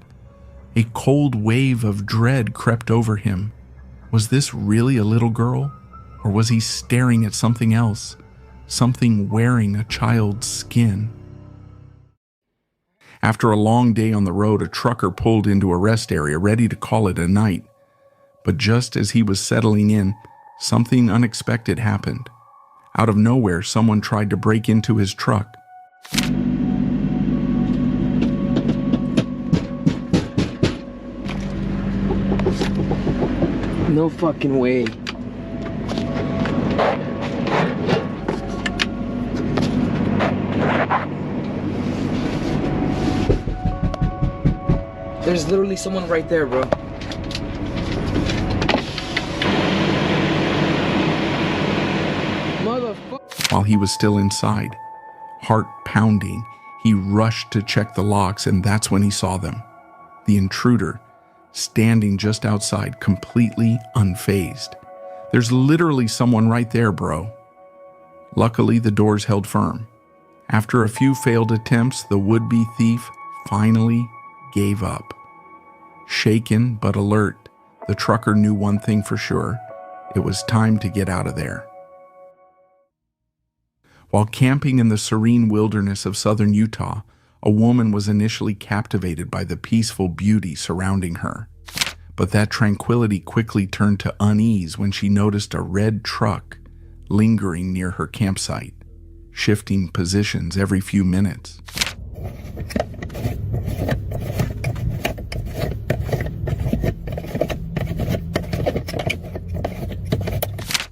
A cold wave of dread crept over him. Was this really a little girl, or was he staring at something else? Something wearing a child's skin. After a long day on the road, a trucker pulled into a rest area, ready to call it a night. But just as he was settling in, something unexpected happened. Out of nowhere, someone tried to break into his truck. No fucking way. There's literally someone right there, bro. While he was still inside, heart pounding, he rushed to check the locks, and that's when he saw them. The intruder, standing just outside, completely unfazed. There's literally someone right there, bro. Luckily, the doors held firm. After a few failed attempts, the would-be thief finally gave up. Shaken but alert, the trucker knew one thing for sure. It was time to get out of there. While camping in the serene wilderness of southern Utah, a woman was initially captivated by the peaceful beauty surrounding her. But that tranquility quickly turned to unease when she noticed a red truck lingering near her campsite, shifting positions every few minutes.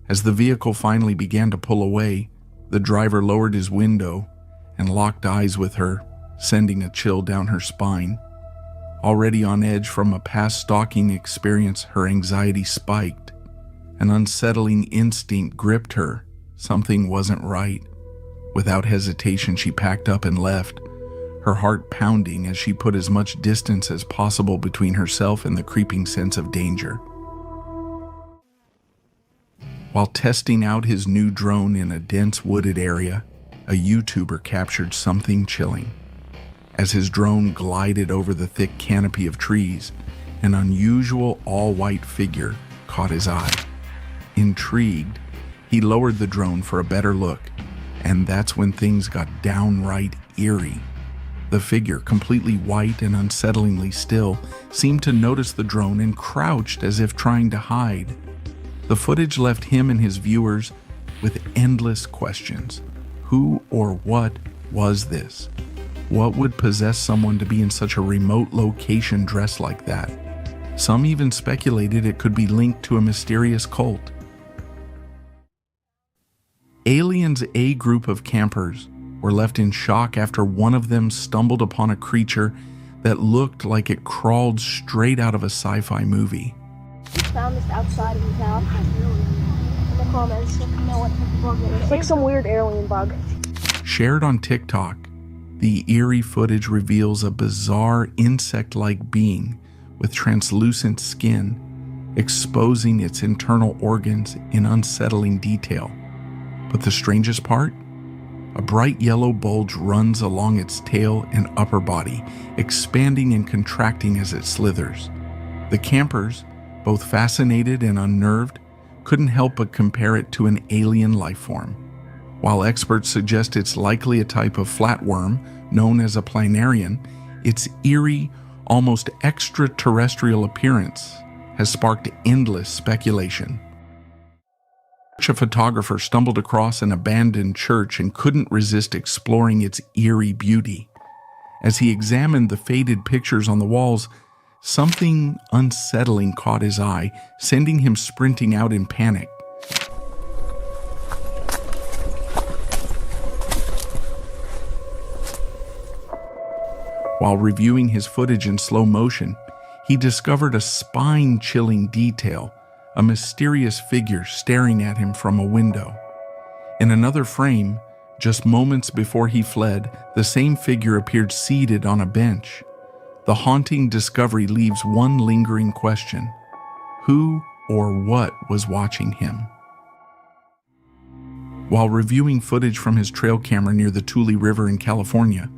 As the vehicle finally began to pull away, the driver lowered his window and locked eyes with her, sending a chill down her spine. Already on edge from a past stalking experience, her anxiety spiked. An unsettling instinct gripped her. Something wasn't right. Without hesitation, she packed up and left, her heart pounding as she put as much distance as possible between herself and the creeping sense of danger. While testing out his new drone in a dense wooded area, a YouTuber captured something chilling. As his drone glided over the thick canopy of trees, an unusual all-white figure caught his eye. Intrigued, he lowered the drone for a better look, and that's when things got downright eerie. The figure, completely white and unsettlingly still, seemed to notice the drone and crouched as if trying to hide. The footage left him and his viewers with endless questions. Who or what was this? What would possess someone to be in such a remote location dressed like that? Some even speculated it could be linked to a mysterious cult. Alien's A group of campers were left in shock after one of them stumbled upon a creature that looked like it crawled straight out of a sci-fi movie. We found this outside of the town. In the comments, let me know what type of bug it is. It's like some weird alien bug. Shared on TikTok, the eerie footage reveals a bizarre insect-like being with translucent skin, exposing its internal organs in unsettling detail. But the strangest part? A bright yellow bulge runs along its tail and upper body, expanding and contracting as it slithers. The campers, both fascinated and unnerved, couldn't help but compare it to an alien life form. While experts suggest it's likely a type of flatworm known as a planarian, its eerie, almost extraterrestrial appearance has sparked endless speculation. A photographer stumbled across an abandoned church and couldn't resist exploring its eerie beauty. As he examined the faded pictures on the walls, something unsettling caught his eye, sending him sprinting out in panic. While reviewing his footage in slow motion, he discovered a spine-chilling detail, a mysterious figure staring at him from a window. In another frame, just moments before he fled, the same figure appeared seated on a bench. The haunting discovery leaves one lingering question: who or what was watching him? While reviewing footage from his trail camera near the Tule River in California,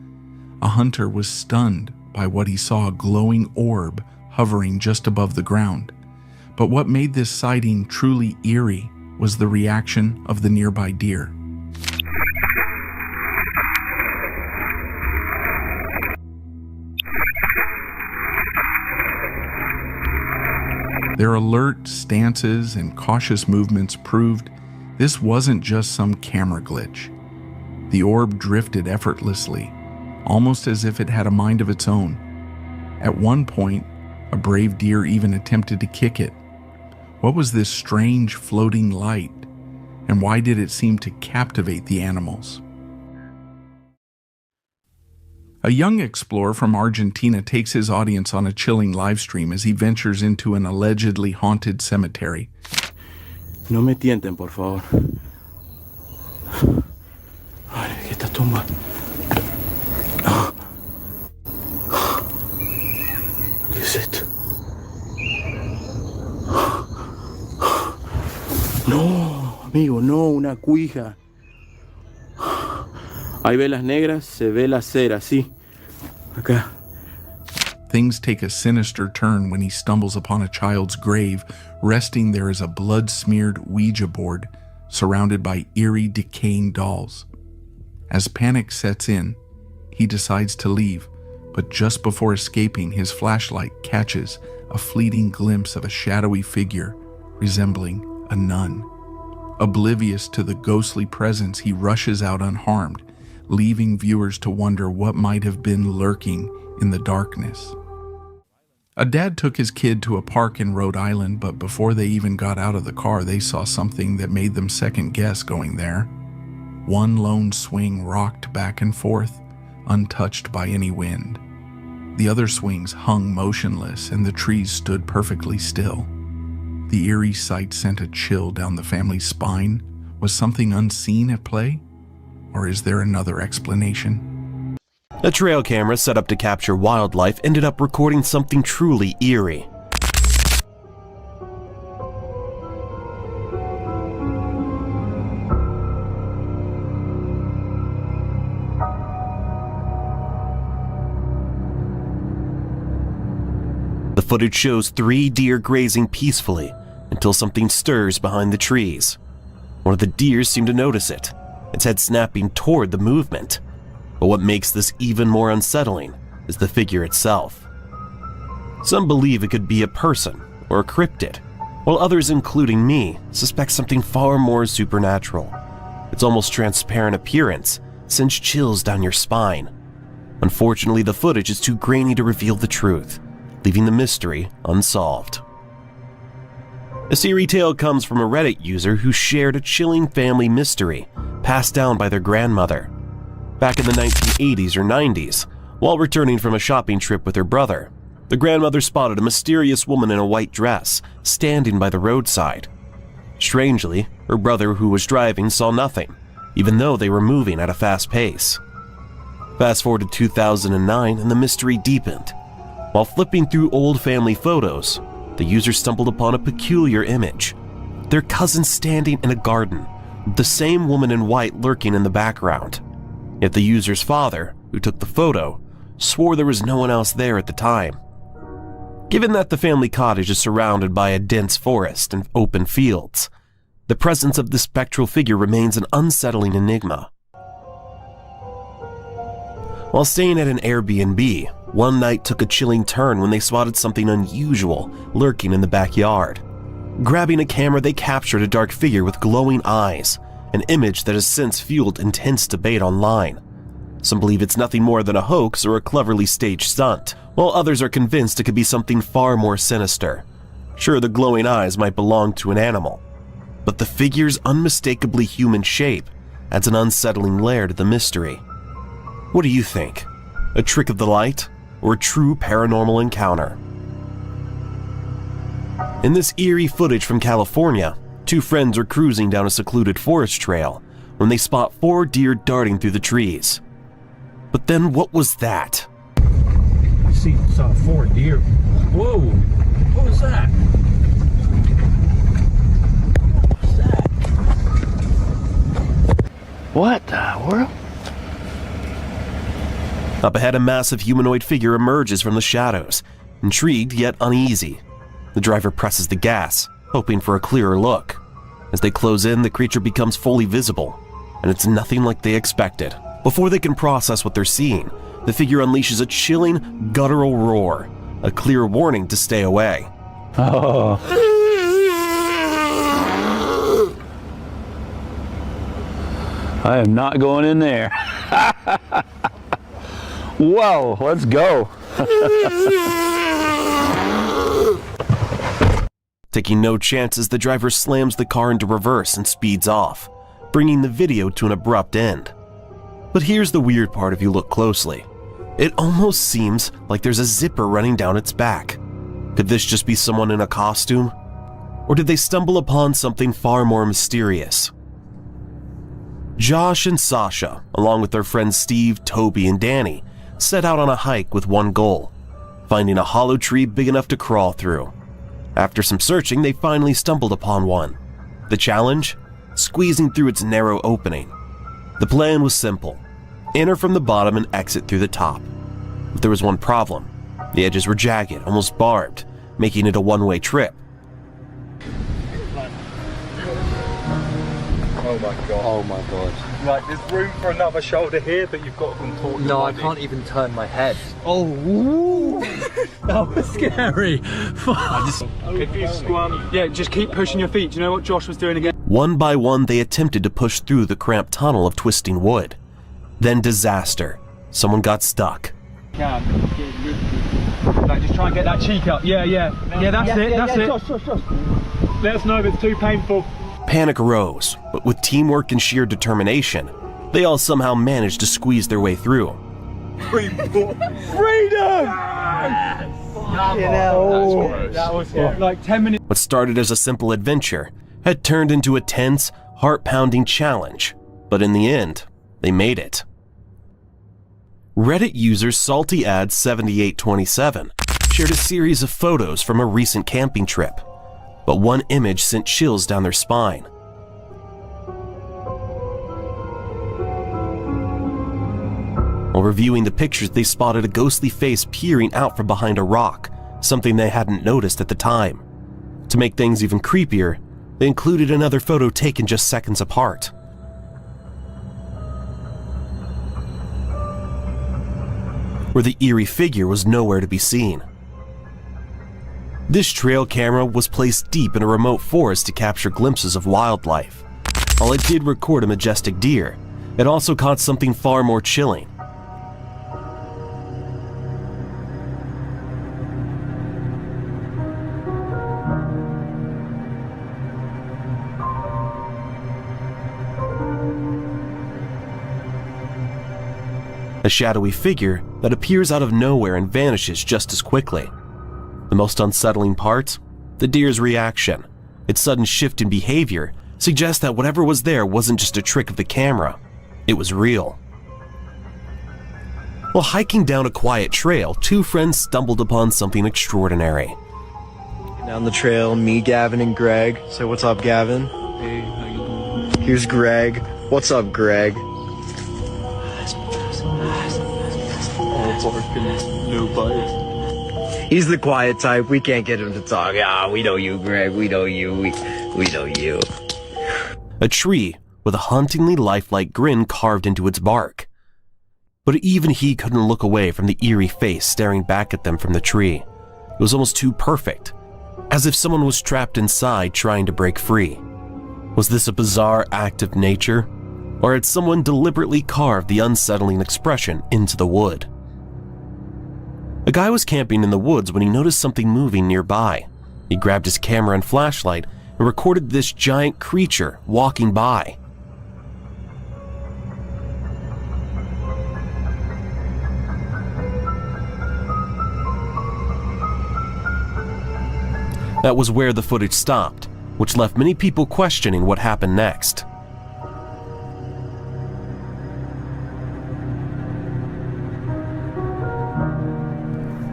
a hunter was stunned by what he saw: a glowing orb hovering just above the ground. But what made this sighting truly eerie was the reaction of the nearby deer. Their alert stances and cautious movements proved This wasn't just some camera glitch. The orb drifted effortlessly, almost as if it had a mind of its own. At one point, a brave deer even attempted to kick it. What was this strange floating light, and why did it seem to captivate the animals? A young explorer from Argentina takes his audience on a chilling live stream as he ventures into an allegedly haunted cemetery. No me tienten, por favor. Ay, esta tumba. ¿Qué es esto? No, amigo, no, una cuija. Hay velas negras, se ve la cera, sí. Acá. Things take a sinister turn when he stumbles upon a child's grave. Resting there is a blood-smeared Ouija board surrounded by eerie, decaying dolls. As panic sets in, he decides to leave, but just before escaping, his flashlight catches a fleeting glimpse of a shadowy figure resembling a nun. Oblivious to the ghostly presence, he rushes out unharmed, leaving viewers to wonder what might have been lurking in the darkness. A dad took his kid to a park in Rhode Island, but before they even got out of the car, they saw something that made them second guess going there. One lone swing rocked back and forth, untouched by any wind. The other swings hung motionless, and the trees stood perfectly still. The eerie sight sent a chill down the family's spine. Was something unseen at play? Or is there another explanation? A trail camera set up to capture wildlife ended up recording something truly eerie. The footage shows 3 deer grazing peacefully until something stirs behind the trees. One of the deer seemed to notice it, its head snapping toward the movement. But what makes this even more unsettling is the figure itself. Some believe it could be a person or a cryptid, while others, including me, suspect something far more supernatural. Its almost transparent appearance sends chills down your spine. Unfortunately, the footage is too grainy to reveal the truth, leaving the mystery unsolved. This eerie tale comes from a Reddit user who shared a chilling family mystery passed down by their grandmother. Back in the 1980s or 90s, while returning from a shopping trip with her brother, the grandmother spotted a mysterious woman in a white dress standing by the roadside. Strangely, her brother who was driving saw nothing, even though they were moving at a fast pace. Fast forward to 2009 and the mystery deepened. While flipping through old family photos, the user stumbled upon a peculiar image. Their cousin standing in a garden, with the same woman in white lurking in the background. Yet the user's father, who took the photo, swore there was no one else there at the time. Given that the family cottage is surrounded by a dense forest and open fields, the presence of the spectral figure remains an unsettling enigma. While staying at an Airbnb, one night took a chilling turn when they spotted something unusual lurking in the backyard. Grabbing a camera, they captured a dark figure with glowing eyes, an image that has since fueled intense debate online. Some believe it's nothing more than a hoax or a cleverly staged stunt, while others are convinced it could be something far more sinister. Sure, the glowing eyes might belong to an animal, but the figure's unmistakably human shape adds an unsettling layer to the mystery. What do you think? A trick of the light or a true paranormal encounter? In this eerie footage from California, 2 friends are cruising down a secluded forest trail when they spot 4 deer darting through the trees. But then what was that? I saw 4 deer. Whoa! What was that? What the world? Up ahead, a massive humanoid figure emerges from the shadows. Intrigued yet uneasy, the driver presses the gas, hoping for a clearer look. As they close in, the creature becomes fully visible, and it's nothing like they expected. Before they can process what they're seeing, the figure unleashes a chilling, guttural roar, a clear warning to stay away. Oh. I am not going in there. Whoa, let's go. Taking no chances, the driver slams the car into reverse and speeds off, bringing the video to an abrupt end. But here's the weird part if you look closely. It almost seems like there's a zipper running down its back. Could this just be someone in a costume? Or did they stumble upon something far more mysterious? Josh and Sasha, along with their friends Steve, Toby, and Danny, set out on a hike with one goal: finding a hollow tree big enough to crawl through. After some searching, they finally stumbled upon one. The challenge? Squeezing through its narrow opening. The plan was simple: enter from the bottom and exit through the top. But there was one problem. The edges were jagged, almost barbed, making it a one-way trip. Oh my god. Oh my god. Like, there's room for another shoulder here, but you've got to contort your No, I body. can't even turn my head. Oh, woo. That was scary. If you squirm, yeah, just keep pushing your feet. Do you know what Josh was doing again? One by one, they attempted to push through the cramped tunnel of twisting wood. Then disaster. Someone got stuck. Like, just try and get that cheek up. Yeah, that's it, that's it. Josh. Let us know if it's too painful. Panic arose, but with teamwork and sheer determination, they all somehow managed to squeeze their way through. Freedom! That was like 10 minutes. What started as a simple adventure had turned into a tense, heart-pounding challenge, but in the end, they made it. Reddit user SaltyAd7827 shared a series of photos from a recent camping trip, but one image sent chills down their spine. While reviewing the pictures, they spotted a ghostly face peering out from behind a rock, something they hadn't noticed at the time. To make things even creepier, they included another photo taken just seconds apart. Where the eerie figure was nowhere to be seen. This trail camera was placed deep in a remote forest to capture glimpses of wildlife. While it did record a majestic deer, it also caught something far more chilling. A shadowy figure that appears out of nowhere and vanishes just as quickly. The most unsettling part? The deer's reaction. Its sudden shift in behavior suggests that whatever was there wasn't just a trick of the camera. It was real. While hiking down a quiet trail, two friends stumbled upon something extraordinary. Down the trail, me, Gavin, and Greg. So what's up, Gavin? Hey, how you doing? Here's Greg. What's up, Greg? He's the quiet type. We can't get him to talk. Ah, we know you, Greg. We know you. We know you. A tree with a hauntingly lifelike grin carved into its bark. But even he couldn't look away from the eerie face staring back at them from the tree. It was almost too perfect, as if someone was trapped inside trying to break free. Was this a bizarre act of nature, or had someone deliberately carved the unsettling expression into the wood? A guy was camping in the woods when he noticed something moving nearby. He grabbed his camera and flashlight and recorded this giant creature walking by. That was where the footage stopped, which left many people questioning what happened next.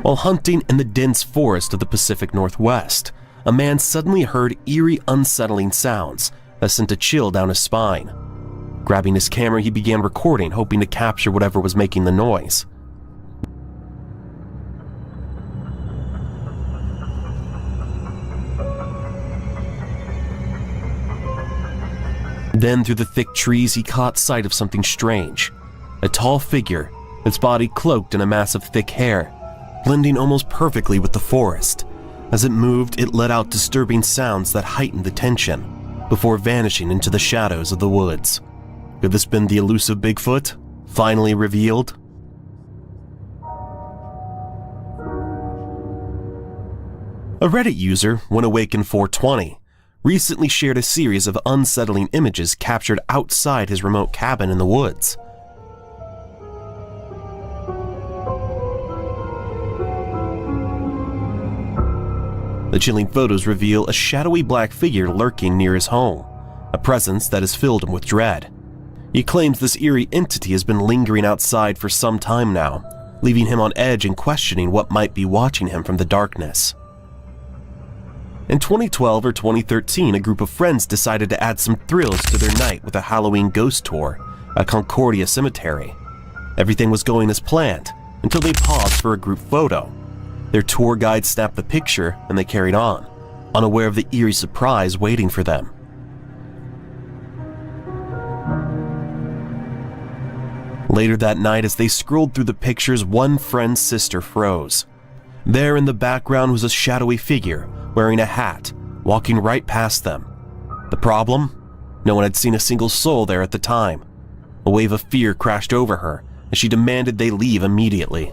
While hunting in the dense forest of the Pacific Northwest, a man suddenly heard eerie, unsettling sounds that sent a chill down his spine. Grabbing his camera, he began recording, hoping to capture whatever was making the noise. Then, through the thick trees, he caught sight of something strange. A tall figure, its body cloaked in a mass of thick hair, blending almost perfectly with the forest. As it moved, it let out disturbing sounds that heightened the tension, before vanishing into the shadows of the woods. Could this been the elusive Bigfoot, finally revealed? A Reddit user, When Awakened 420, recently shared a series of unsettling images captured outside his remote cabin in the woods. The chilling photos reveal a shadowy black figure lurking near his home, a presence that has filled him with dread. He claims this eerie entity has been lingering outside for some time now, leaving him on edge and questioning what might be watching him from the darkness. In 2012 or 2013, a group of friends decided to add some thrills to their night with a Halloween ghost tour at Concordia Cemetery. Everything was going as planned until they paused for a group photo. Their tour guide snapped the picture and they carried on, unaware of the eerie surprise waiting for them. Later that night, as they scrolled through the pictures, one friend's sister froze. There in the background was a shadowy figure wearing a hat, walking right past them. The problem? No one had seen a single soul there at the time. A wave of fear crashed over her, and she demanded they leave immediately.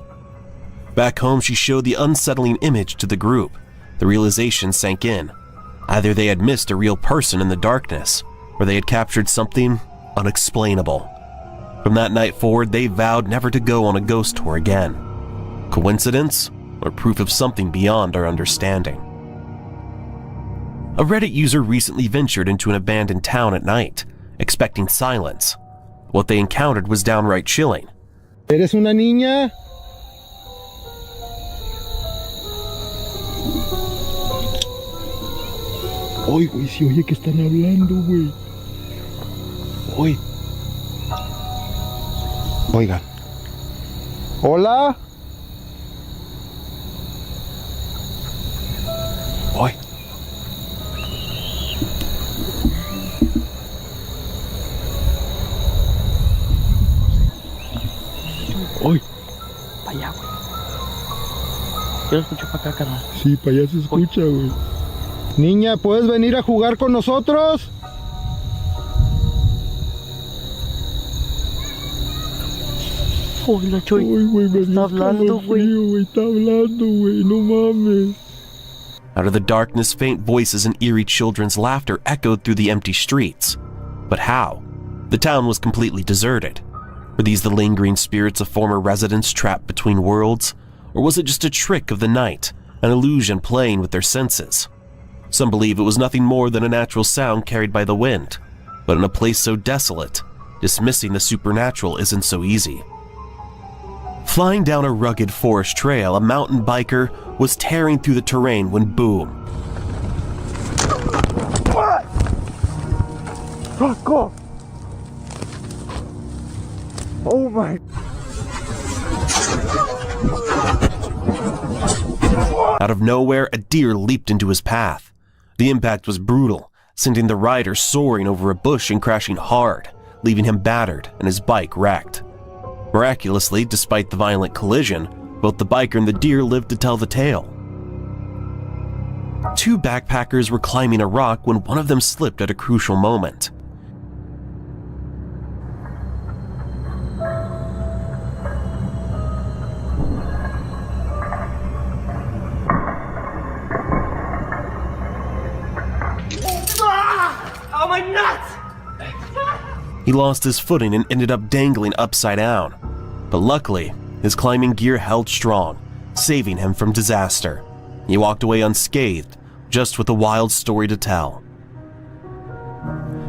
Back home, she showed the unsettling image to the group. The realization sank in. Either they had missed a real person in the darkness, or they had captured something unexplainable. From that night forward, they vowed never to go on a ghost tour again. Coincidence, or proof of something beyond our understanding? A Reddit user recently ventured into an abandoned town at night, expecting silence. What they encountered was downright chilling. ¿Eres una niña? Oye, güey, si oye que están hablando, güey. Oye. Oigan. Hola. Oye. Oye. Para allá, güey. Yo lo escucho para acá, carnal. Sí, para allá se escucha, güey. Niña, ¿puedes venir a jugar con nosotros? Hola, Choy. Uy, güey, me está hablando, güey. Está hablando, güey. No mames. Out of the darkness, faint voices and eerie children's laughter echoed through the empty streets. But how? The town was completely deserted. Were these the lingering spirits of former residents trapped between worlds? Or was it just a trick of the night, an illusion playing with their senses? Some believe it was nothing more than a natural sound carried by the wind. But in a place so desolate, dismissing the supernatural isn't so easy. Flying down a rugged forest trail, a mountain biker was tearing through the terrain when boom. What? Fuck off. Oh my. Out of nowhere, a deer leaped into his path. The impact was brutal, sending the rider soaring over a bush and crashing hard, leaving him battered and his bike wrecked. Miraculously, despite the violent collision, both the biker and the deer lived to tell the tale. Two backpackers were climbing a rock when one of them slipped at a crucial moment. Oh my nuts! He lost his footing and ended up dangling upside down. But luckily, his climbing gear held strong, saving him from disaster. He walked away unscathed, just with a wild story to tell.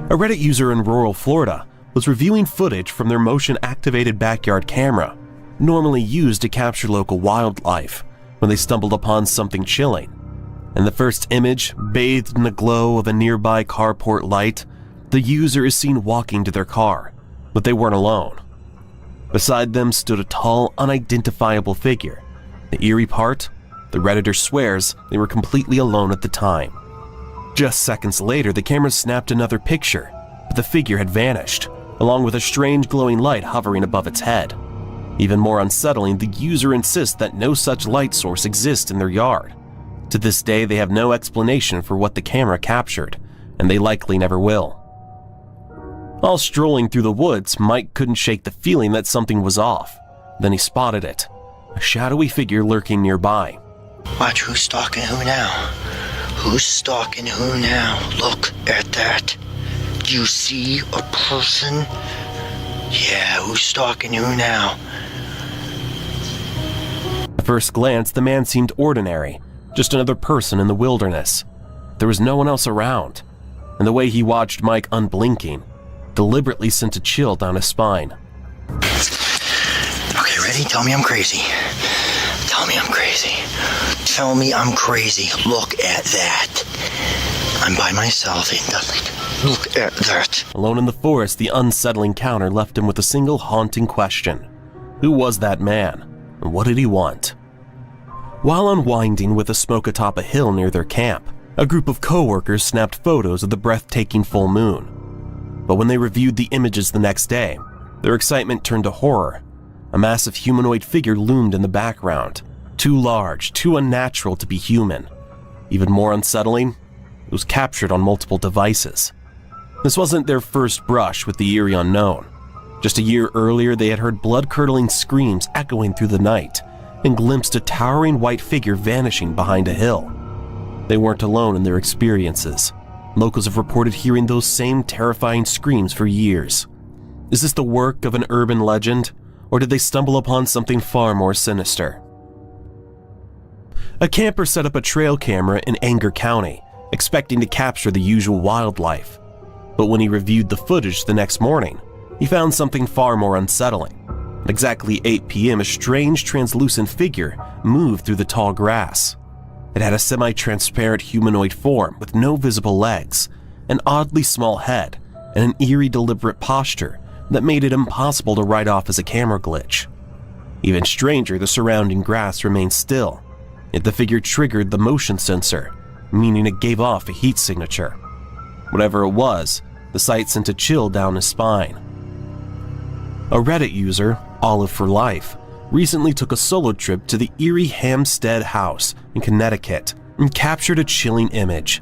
A Reddit user in rural Florida was reviewing footage from their motion-activated backyard camera, normally used to capture local wildlife, when they stumbled upon something chilling. In the first image, bathed in the glow of a nearby carport light, the user is seen walking to their car, but they weren't alone. Beside them stood a tall, unidentifiable figure. The eerie part? The Redditor swears they were completely alone at the time. Just seconds later, the camera snapped another picture, but the figure had vanished, along with a strange glowing light hovering above its head. Even more unsettling, the user insists that no such light source exists in their yard. To this day, they have no explanation for what the camera captured, and they likely never will. While strolling through the woods, Mike couldn't shake the feeling that something was off. Then he spotted it, a shadowy figure lurking nearby. Watch who's stalking who now. Who's stalking who now? Look at that. Do you see a person? Yeah, who's stalking who now? At first glance, the man seemed ordinary, just another person in the wilderness. There was no one else around, and the way he watched Mike unblinking deliberately sent a chill down his spine. Okay, ready? Tell me I'm crazy. Tell me I'm crazy. Tell me I'm crazy. Look at that. I'm by myself. Ain't nothing. Look at that. Alone in the forest, the unsettling encounter left him with a single haunting question. Who was that man, and what did he want? While unwinding with a smoke atop a hill near their camp, a group of co-workers snapped photos of the breathtaking full moon. But when they reviewed the images the next day, their excitement turned to horror. A massive humanoid figure loomed in the background, too large, too unnatural to be human. Even more unsettling, it was captured on multiple devices. This wasn't their first brush with the eerie unknown. Just a year earlier, they had heard blood-curdling screams echoing through the night and glimpsed a towering white figure vanishing behind a hill. They weren't alone in their experiences. Locals have reported hearing those same terrifying screams for years. Is this the work of an urban legend, or did they stumble upon something far more sinister? A camper set up a trail camera in Anger County, expecting to capture the usual wildlife. But when he reviewed the footage the next morning, he found something far more unsettling. At exactly 8 p.m., a strange translucent figure moved through the tall grass. It had a semi-transparent humanoid form with no visible legs, an oddly small head, and an eerie deliberate posture that made it impossible to write off as a camera glitch. Even stranger, the surrounding grass remained still, yet the figure triggered the motion sensor, meaning it gave off a heat signature. Whatever it was, the sight sent a chill down his spine. A Reddit user, Olive for Life, recently took a solo trip to the eerie Hampstead house in Connecticut and captured a chilling image.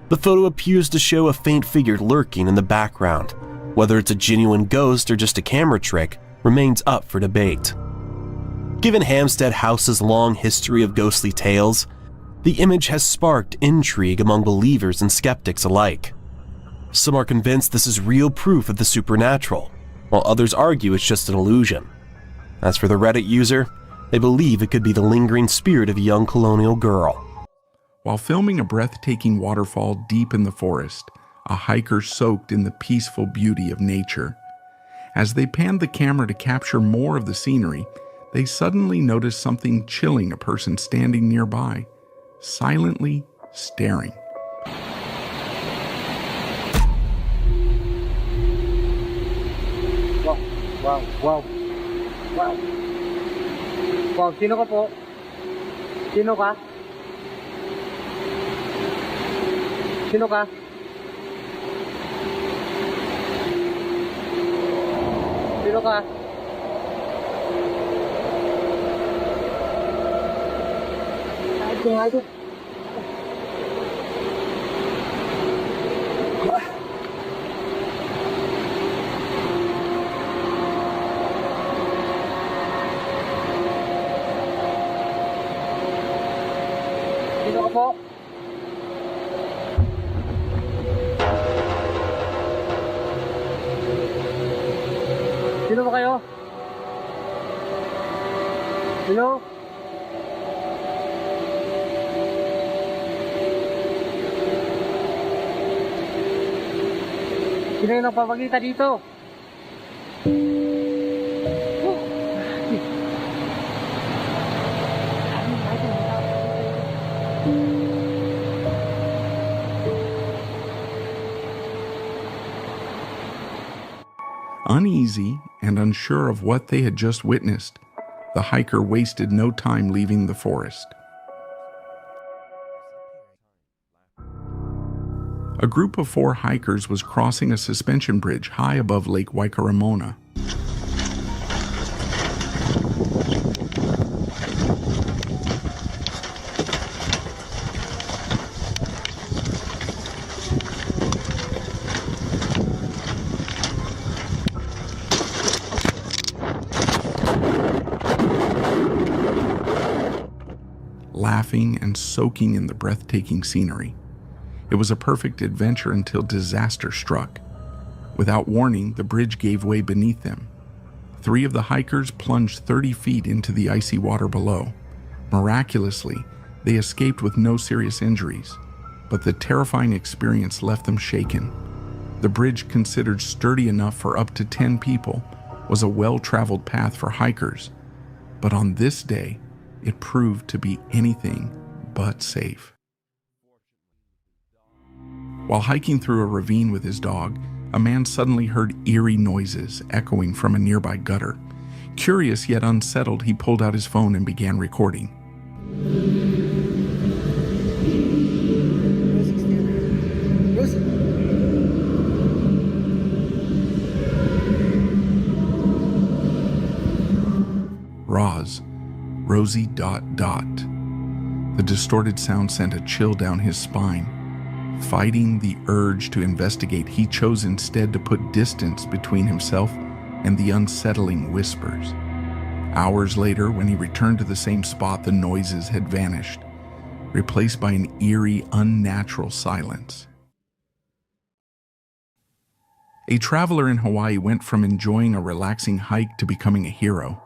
The photo appears to show a faint figure lurking in the background. Whether it's a genuine ghost or just a camera trick remains up for debate. Given Hampstead House's long history of ghostly tales, the image has sparked intrigue among believers and skeptics alike. Some are convinced this is real proof of the supernatural, while others argue it's just an illusion. As for the Reddit user, they believe it could be the lingering spirit of a young colonial girl. While filming a breathtaking waterfall deep in the forest, a hiker soaked in the peaceful beauty of nature. As they panned the camera to capture more of the scenery, they suddenly noticed something chilling a person standing nearby, silently staring. Wow. Wow, sino ka po? Sino ka? Sino ka? Sino ka? Ay, Sino ka po? Sino ba kayo? Sino? Sino yung nagpapagita dito? Uneasy and unsure of what they had just witnessed, the hiker wasted no time leaving the forest. A group of 4 hikers was crossing a suspension bridge high above Lake Waikaramona. laughing and soaking in the breathtaking scenery. It was a perfect adventure until disaster struck. Without warning, the bridge gave way beneath them. 3 of the hikers plunged 30 feet into the icy water below. Miraculously, they escaped with no serious injuries, but the terrifying experience left them shaken. The bridge, considered sturdy enough for up to 10 people, was a well-traveled path for hikers, but on this day, it proved to be anything but safe. While hiking through a ravine with his dog, a man suddenly heard eerie noises echoing from a nearby gutter. Curious yet unsettled, he pulled out his phone and began recording. Rosie ... The distorted sound sent a chill down his spine. Fighting the urge to investigate, he chose instead to put distance between himself and the unsettling whispers. Hours later, when he returned to the same spot, the noises had vanished, replaced by an eerie, unnatural silence. A traveler in Hawaii went from enjoying a relaxing hike to becoming a hero.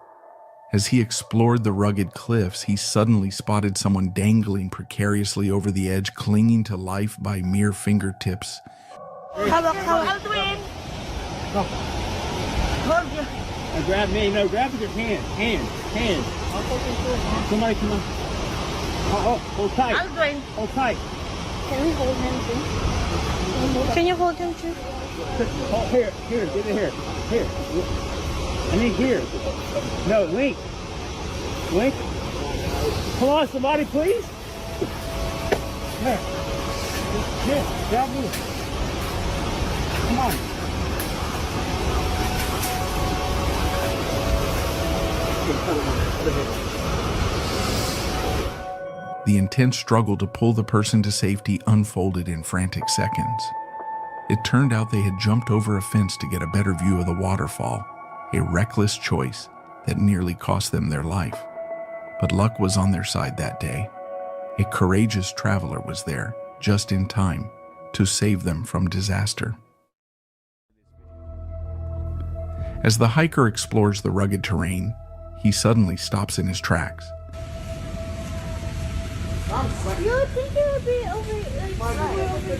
As he explored the rugged cliffs, he suddenly spotted someone dangling precariously over the edge, clinging to life by mere fingertips. Hello, twin. Grab me. No, grab with your hand. Somebody come on. Hold tight. Hold tight. Can we hold him too? Can you hold him too? Oh, here, get it here. I need here. No, Link. Come on, somebody, please. Here, grab me. Come on. The intense struggle to pull the person to safety unfolded in frantic seconds. It turned out they had jumped over a fence to get a better view of the waterfall, a reckless choice that nearly cost them their life. But luck was on their side that day. A courageous traveler was there, just in time, to save them from disaster. As the hiker explores the rugged terrain, he suddenly stops in his tracks. You would think it would be over here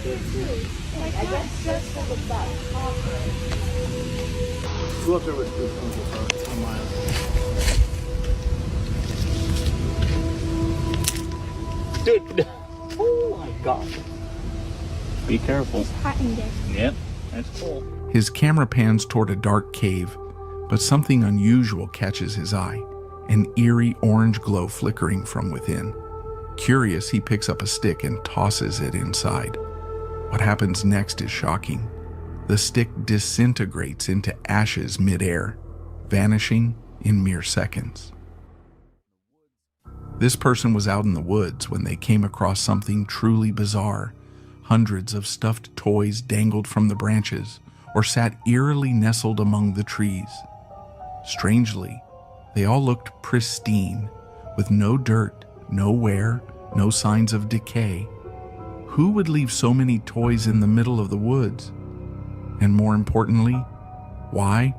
too. Like I guess just for the back. Go up there with a mile. Dude. Oh my God. Be careful. It's hot in there. Yep, that's cool. His camera pans toward a dark cave, but something unusual catches his eye, an eerie orange glow flickering from within. Curious, he picks up a stick and tosses it inside. What happens next is shocking. The stick disintegrates into ashes mid-air, vanishing in mere seconds. This person was out in the woods when they came across something truly bizarre. Hundreds of stuffed toys dangled from the branches or sat eerily nestled among the trees. Strangely, they all looked pristine, with no dirt, no wear, no signs of decay. Who would leave so many toys in the middle of the woods? And more importantly, why?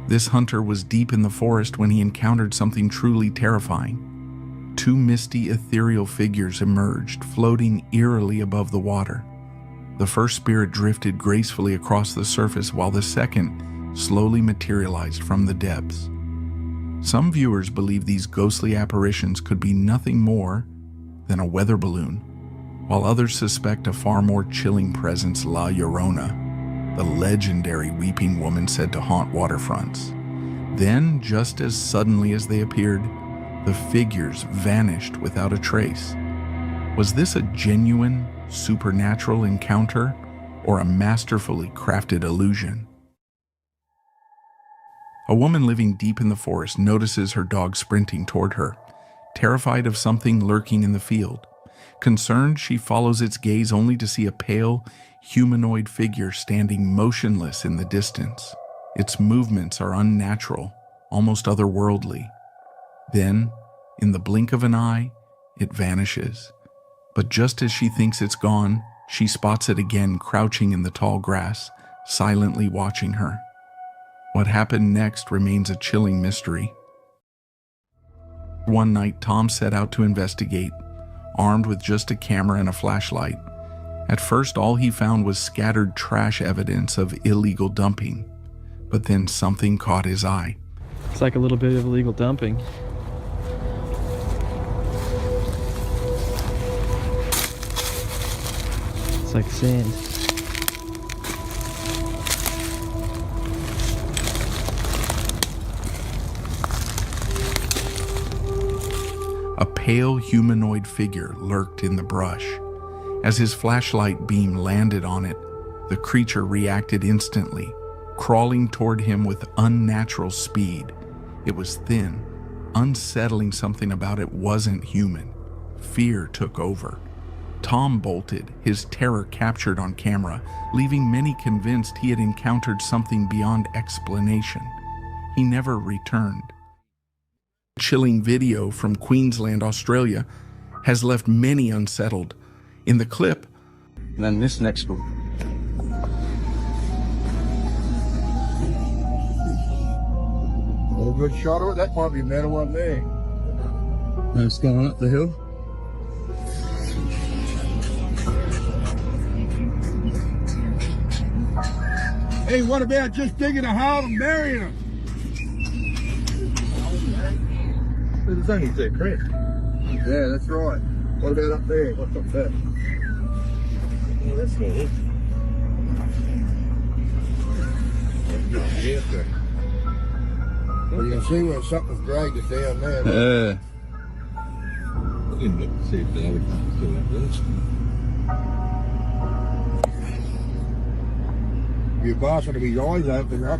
This hunter was deep in the forest when he encountered something truly terrifying. Two misty, ethereal figures emerged, floating eerily above the water. The first spirit drifted gracefully across the surface, while the second slowly materialized from the depths. Some viewers believe these ghostly apparitions could be nothing more than a weather balloon, while others suspect a far more chilling presence, La Llorona, the legendary weeping woman said to haunt waterfronts. Then, just as suddenly as they appeared, the figures vanished without a trace. Was this a genuine, supernatural encounter, or a masterfully crafted illusion? A woman living deep in the forest notices her dog sprinting toward her, terrified of something lurking in the field. Concerned, she follows its gaze only to see a pale, humanoid figure standing motionless in the distance. Its movements are unnatural, almost otherworldly. Then, In the blink of an eye, it vanishes. But just as she thinks it's gone, she spots it again crouching in the tall grass, silently watching her. What happened next remains a chilling mystery. One night, Tom set out to investigate, armed with just a camera and a flashlight. At first, all he found was scattered trash evidence of illegal dumping. But then something caught his eye. It's like a little bit of illegal dumping. It's like sand. A pale humanoid figure lurked in the brush. As his flashlight beam landed on it, the creature reacted instantly, crawling toward him with unnatural speed. It was thin, unsettling. Something about it wasn't human. Fear took over. Tom bolted, his terror captured on camera, leaving many convinced he had encountered something beyond explanation. He never returned. A chilling video from Queensland, Australia, has left many unsettled. In the clip, and then this next one. A good shot of it. That might be a better one there. And it's going up the hill. Hey, what about just digging a hole and burying them? There's only 2 creeks. Yeah, that's right. What about up there? What's up there? Well, that's not it. Well, you can see where something's dragged it down there. I didn't look to see if the other one's still up there. Your boss ought to be your eyes open up.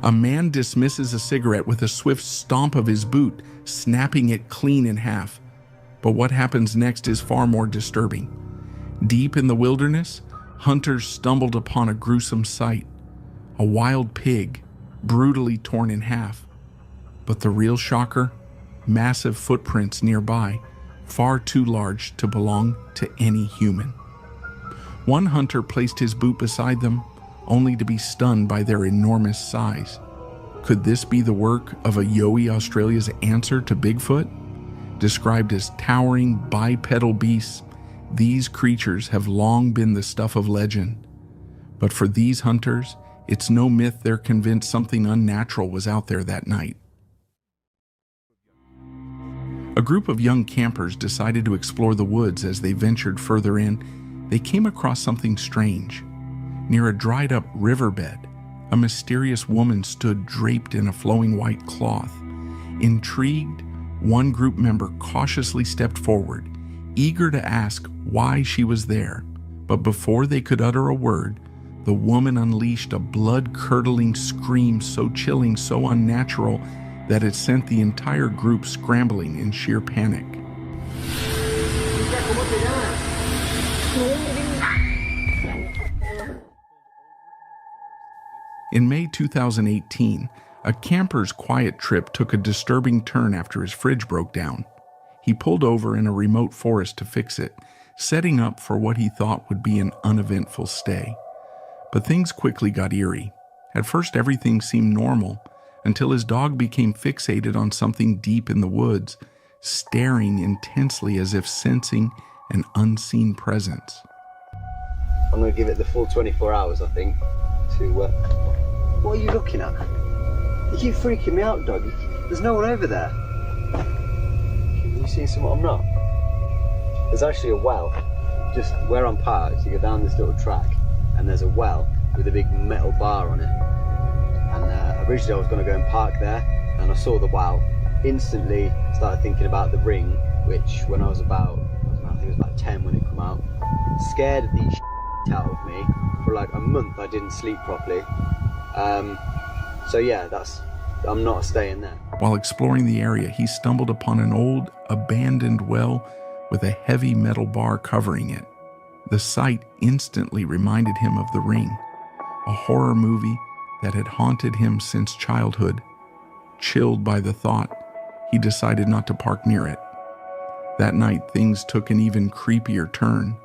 a man dismisses a cigarette with a swift stomp of his boot, snapping it clean in half. But what happens next is far more disturbing. Deep in the wilderness, hunters stumbled upon a gruesome sight. A wild pig, brutally torn in half. But the real shocker? Massive footprints nearby, far too large to belong to any human. One hunter placed his boot beside them, only to be stunned by their enormous size. Could this be the work of a Yowie Australia's answer to Bigfoot? Described as towering bipedal beasts, these creatures have long been the stuff of legend. But for these hunters, it's no myth they're convinced something unnatural was out there that night. A group of young campers decided to explore the woods. As they ventured further in, they came across something strange. Near a dried-up riverbed, a mysterious woman stood draped in a flowing white cloth. Intrigued, one group member cautiously stepped forward, eager to ask why she was there. But before they could utter a word, the woman unleashed a blood-curdling scream so chilling, so unnatural, that it sent the entire group scrambling in sheer panic. In May 2018, a camper's quiet trip took a disturbing turn after his fridge broke down. He pulled over in a remote forest to fix it, setting up for what he thought would be an uneventful stay. But things quickly got eerie. At first, everything seemed normal, until his dog became fixated on something deep in the woods, staring intensely as if sensing an unseen presence. I'm going to give it the full 24 hours, I think, to... What are you looking at? You keep freaking me out, dog. There's no one over there. Are you seeing something I'm not? There's actually a well, just where I'm parked. You go down this little track, and there's a well with a big metal bar on it. And originally I was going to go and park there, and I saw the well. Instantly started thinking about the ring, which when I was about, I think it was about 10 when it came out, scared the shit out of me. For like a month I didn't sleep properly. So yeah, I'm not staying there. While exploring the area, he stumbled upon an old, abandoned well with a heavy metal bar covering it. The sight instantly reminded him of The Ring, a horror movie that had haunted him since childhood. Chilled by the thought, he decided not to park near it. That night, things took an even creepier turn.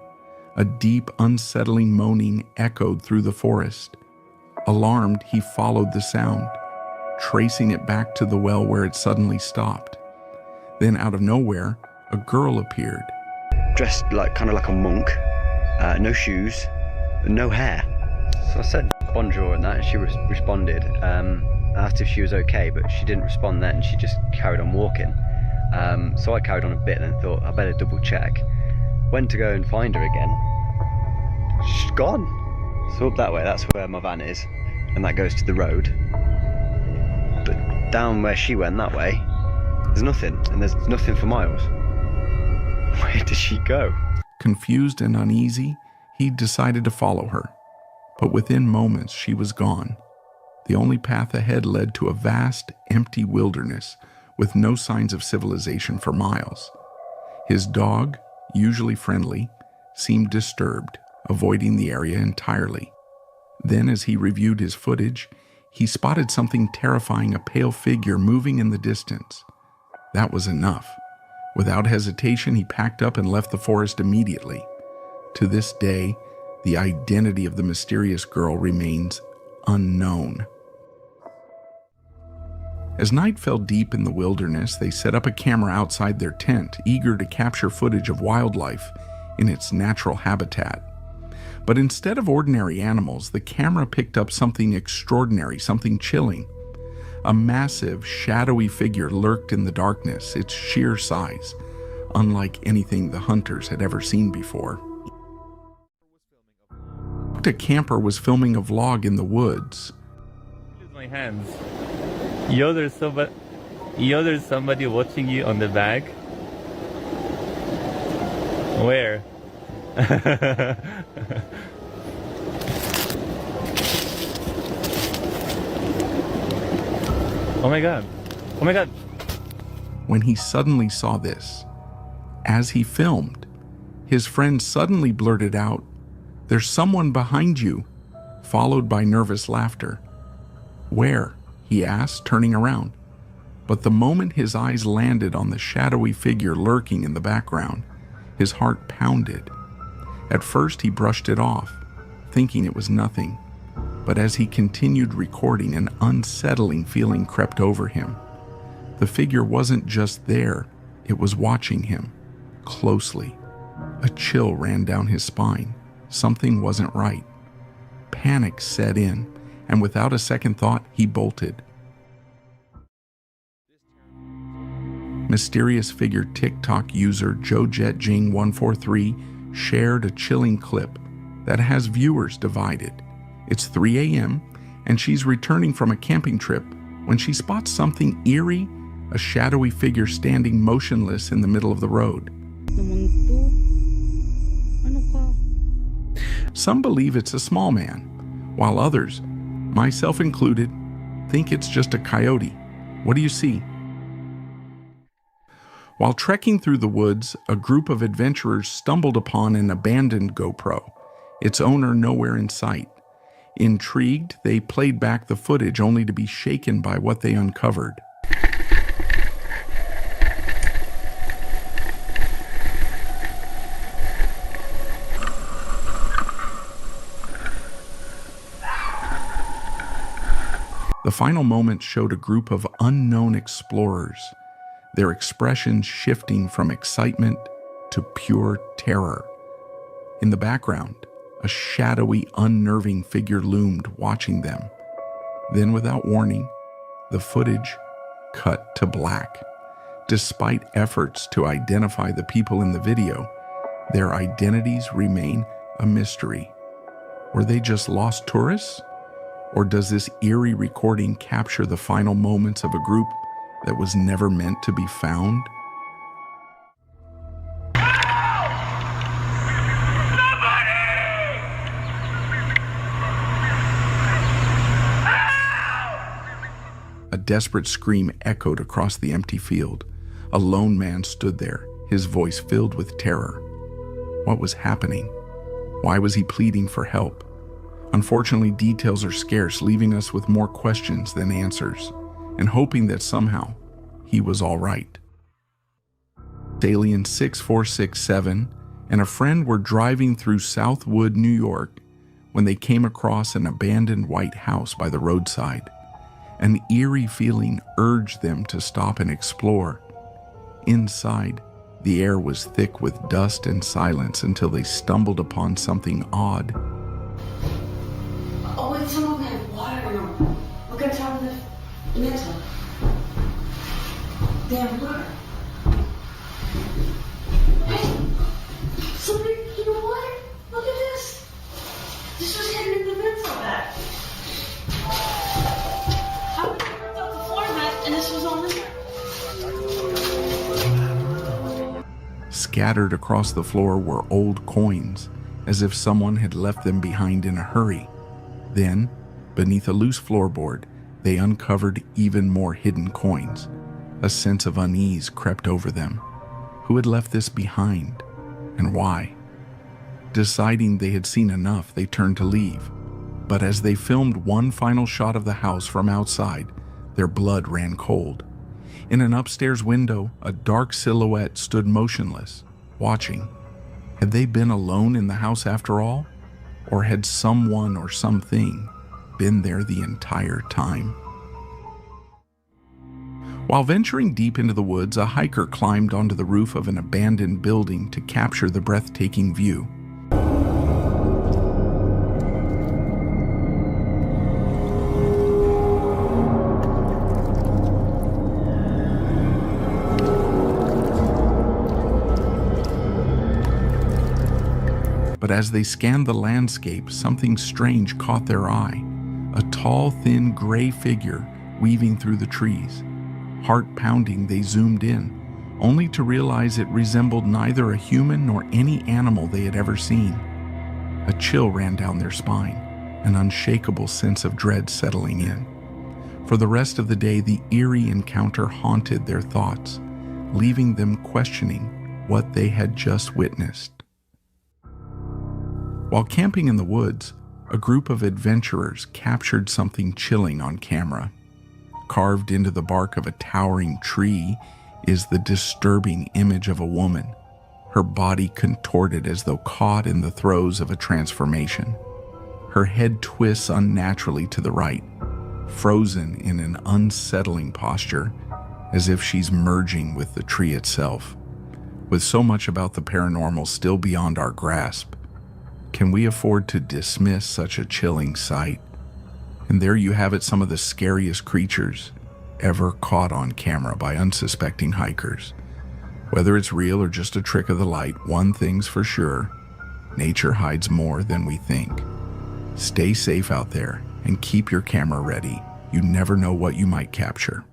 A deep, unsettling moaning echoed through the forest. Alarmed, he followed the sound, tracing it back to the well where it suddenly stopped. Then out of nowhere, a girl appeared. Dressed kind of like a monk, no shoes, no hair. So I said bonjour and that, and she responded. I asked if she was okay, but she didn't respond then. She just carried on walking. So I carried on a bit and then thought I better double check. Went to go and find her again. She's gone. So up that way, that's where my van is, and that goes to the road. But down where she went that way, there's nothing, and there's nothing for miles. Where did she go? Confused and uneasy, he decided to follow her. But within moments, she was gone. The only path ahead led to a vast, empty wilderness with no signs of civilization for miles. His dog, usually friendly, seemed disturbed, avoiding the area entirely. Then, as he reviewed his footage, he spotted something terrifying, a pale figure moving in the distance. That was enough. Without hesitation, he packed up and left the forest immediately. To this day, the identity of the mysterious girl remains unknown. As night fell deep in the wilderness, they set up a camera outside their tent, eager to capture footage of wildlife in its natural habitat. But instead of ordinary animals, the camera picked up something extraordinary, something chilling. A massive, shadowy figure lurked in the darkness, its sheer size, unlike anything the hunters had ever seen before. A camper was filming a vlog in the woods. My hands. There's somebody watching you on the back. Where? Oh my god. Oh my god. When he suddenly saw this, as he filmed, his friend suddenly blurted out, "There's someone behind you," followed by nervous laughter. "Where?" he asked, turning around. But the moment his eyes landed on the shadowy figure lurking in the background, his heart pounded. At first he brushed it off, thinking it was nothing. But as he continued recording, an unsettling feeling crept over him. The figure wasn't just there, it was watching him, closely. A chill ran down his spine. Something wasn't right. Panic set in, and without a second thought, he bolted. Mysterious figure TikTok user JoJetJing143 shared a chilling clip that has viewers divided. It's 3 a.m., and she's returning from a camping trip when she spots something eerie, a shadowy figure standing motionless in the middle of the road. Some believe it's a small man, while others, myself included, think it's just a coyote. What do you see? While trekking through the woods, a group of adventurers stumbled upon an abandoned GoPro, its owner nowhere in sight. Intrigued, they played back the footage only to be shaken by what they uncovered. The final moment showed a group of unknown explorers, their expressions shifting from excitement to pure terror. In the background, a shadowy, unnerving figure loomed, watching them. Then, without warning, the footage cut to black. Despite efforts to identify the people in the video, their identities remain a mystery. Were they just lost tourists? Or does this eerie recording capture the final moments of a group that was never meant to be found? A desperate scream echoed across the empty field. A lone man stood there, his voice filled with terror. What was happening? Why was he pleading for help? Unfortunately, details are scarce, leaving us with more questions than answers. and hoping that somehow he was all right. Alien 6467 and a friend were driving through Southwood, New York, when they came across an abandoned white house by the roadside. An eerie feeling urged them to stop and explore. Inside, the air was thick with dust and silence until they stumbled upon something odd. Oh, wait, some of them have water in them. Look at top of the mantle. They have water. Hey, somebody, you know what? Look at this. This was hidden in the vents of that. How would you ripped out the floor mat and this was all in there? Scattered across the floor were old coins, as if someone had left them behind in a hurry. Then, beneath a loose floorboard, they uncovered even more hidden coins. A sense of unease crept over them. Who had left this behind, and why? Deciding they had seen enough, they turned to leave. But as they filmed one final shot of the house from outside, their blood ran cold. In an upstairs window, a dark silhouette stood motionless, watching. Had they been alone in the house after all? Or had someone or something been there the entire time? While venturing deep into the woods, a hiker climbed onto the roof of an abandoned building to capture the breathtaking view. But as they scanned the landscape, something strange caught their eye. A tall, thin, gray figure weaving through the trees. Heart pounding, they zoomed in, only to realize it resembled neither a human nor any animal they had ever seen. A chill ran down their spine, an unshakable sense of dread settling in. For the rest of the day, the eerie encounter haunted their thoughts, leaving them questioning what they had just witnessed. While camping in the woods, a group of adventurers captured something chilling on camera. Carved into the bark of a towering tree is the disturbing image of a woman, her body contorted as though caught in the throes of a transformation. Her head twists unnaturally to the right, frozen in an unsettling posture, as if she's merging with the tree itself. With so much about the paranormal still beyond our grasp, can we afford to dismiss such a chilling sight? And there you have it, some of the scariest creatures ever caught on camera by unsuspecting hikers. Whether it's real or just a trick of the light, one thing's for sure: nature hides more than we think. Stay safe out there and keep your camera ready. You never know what you might capture.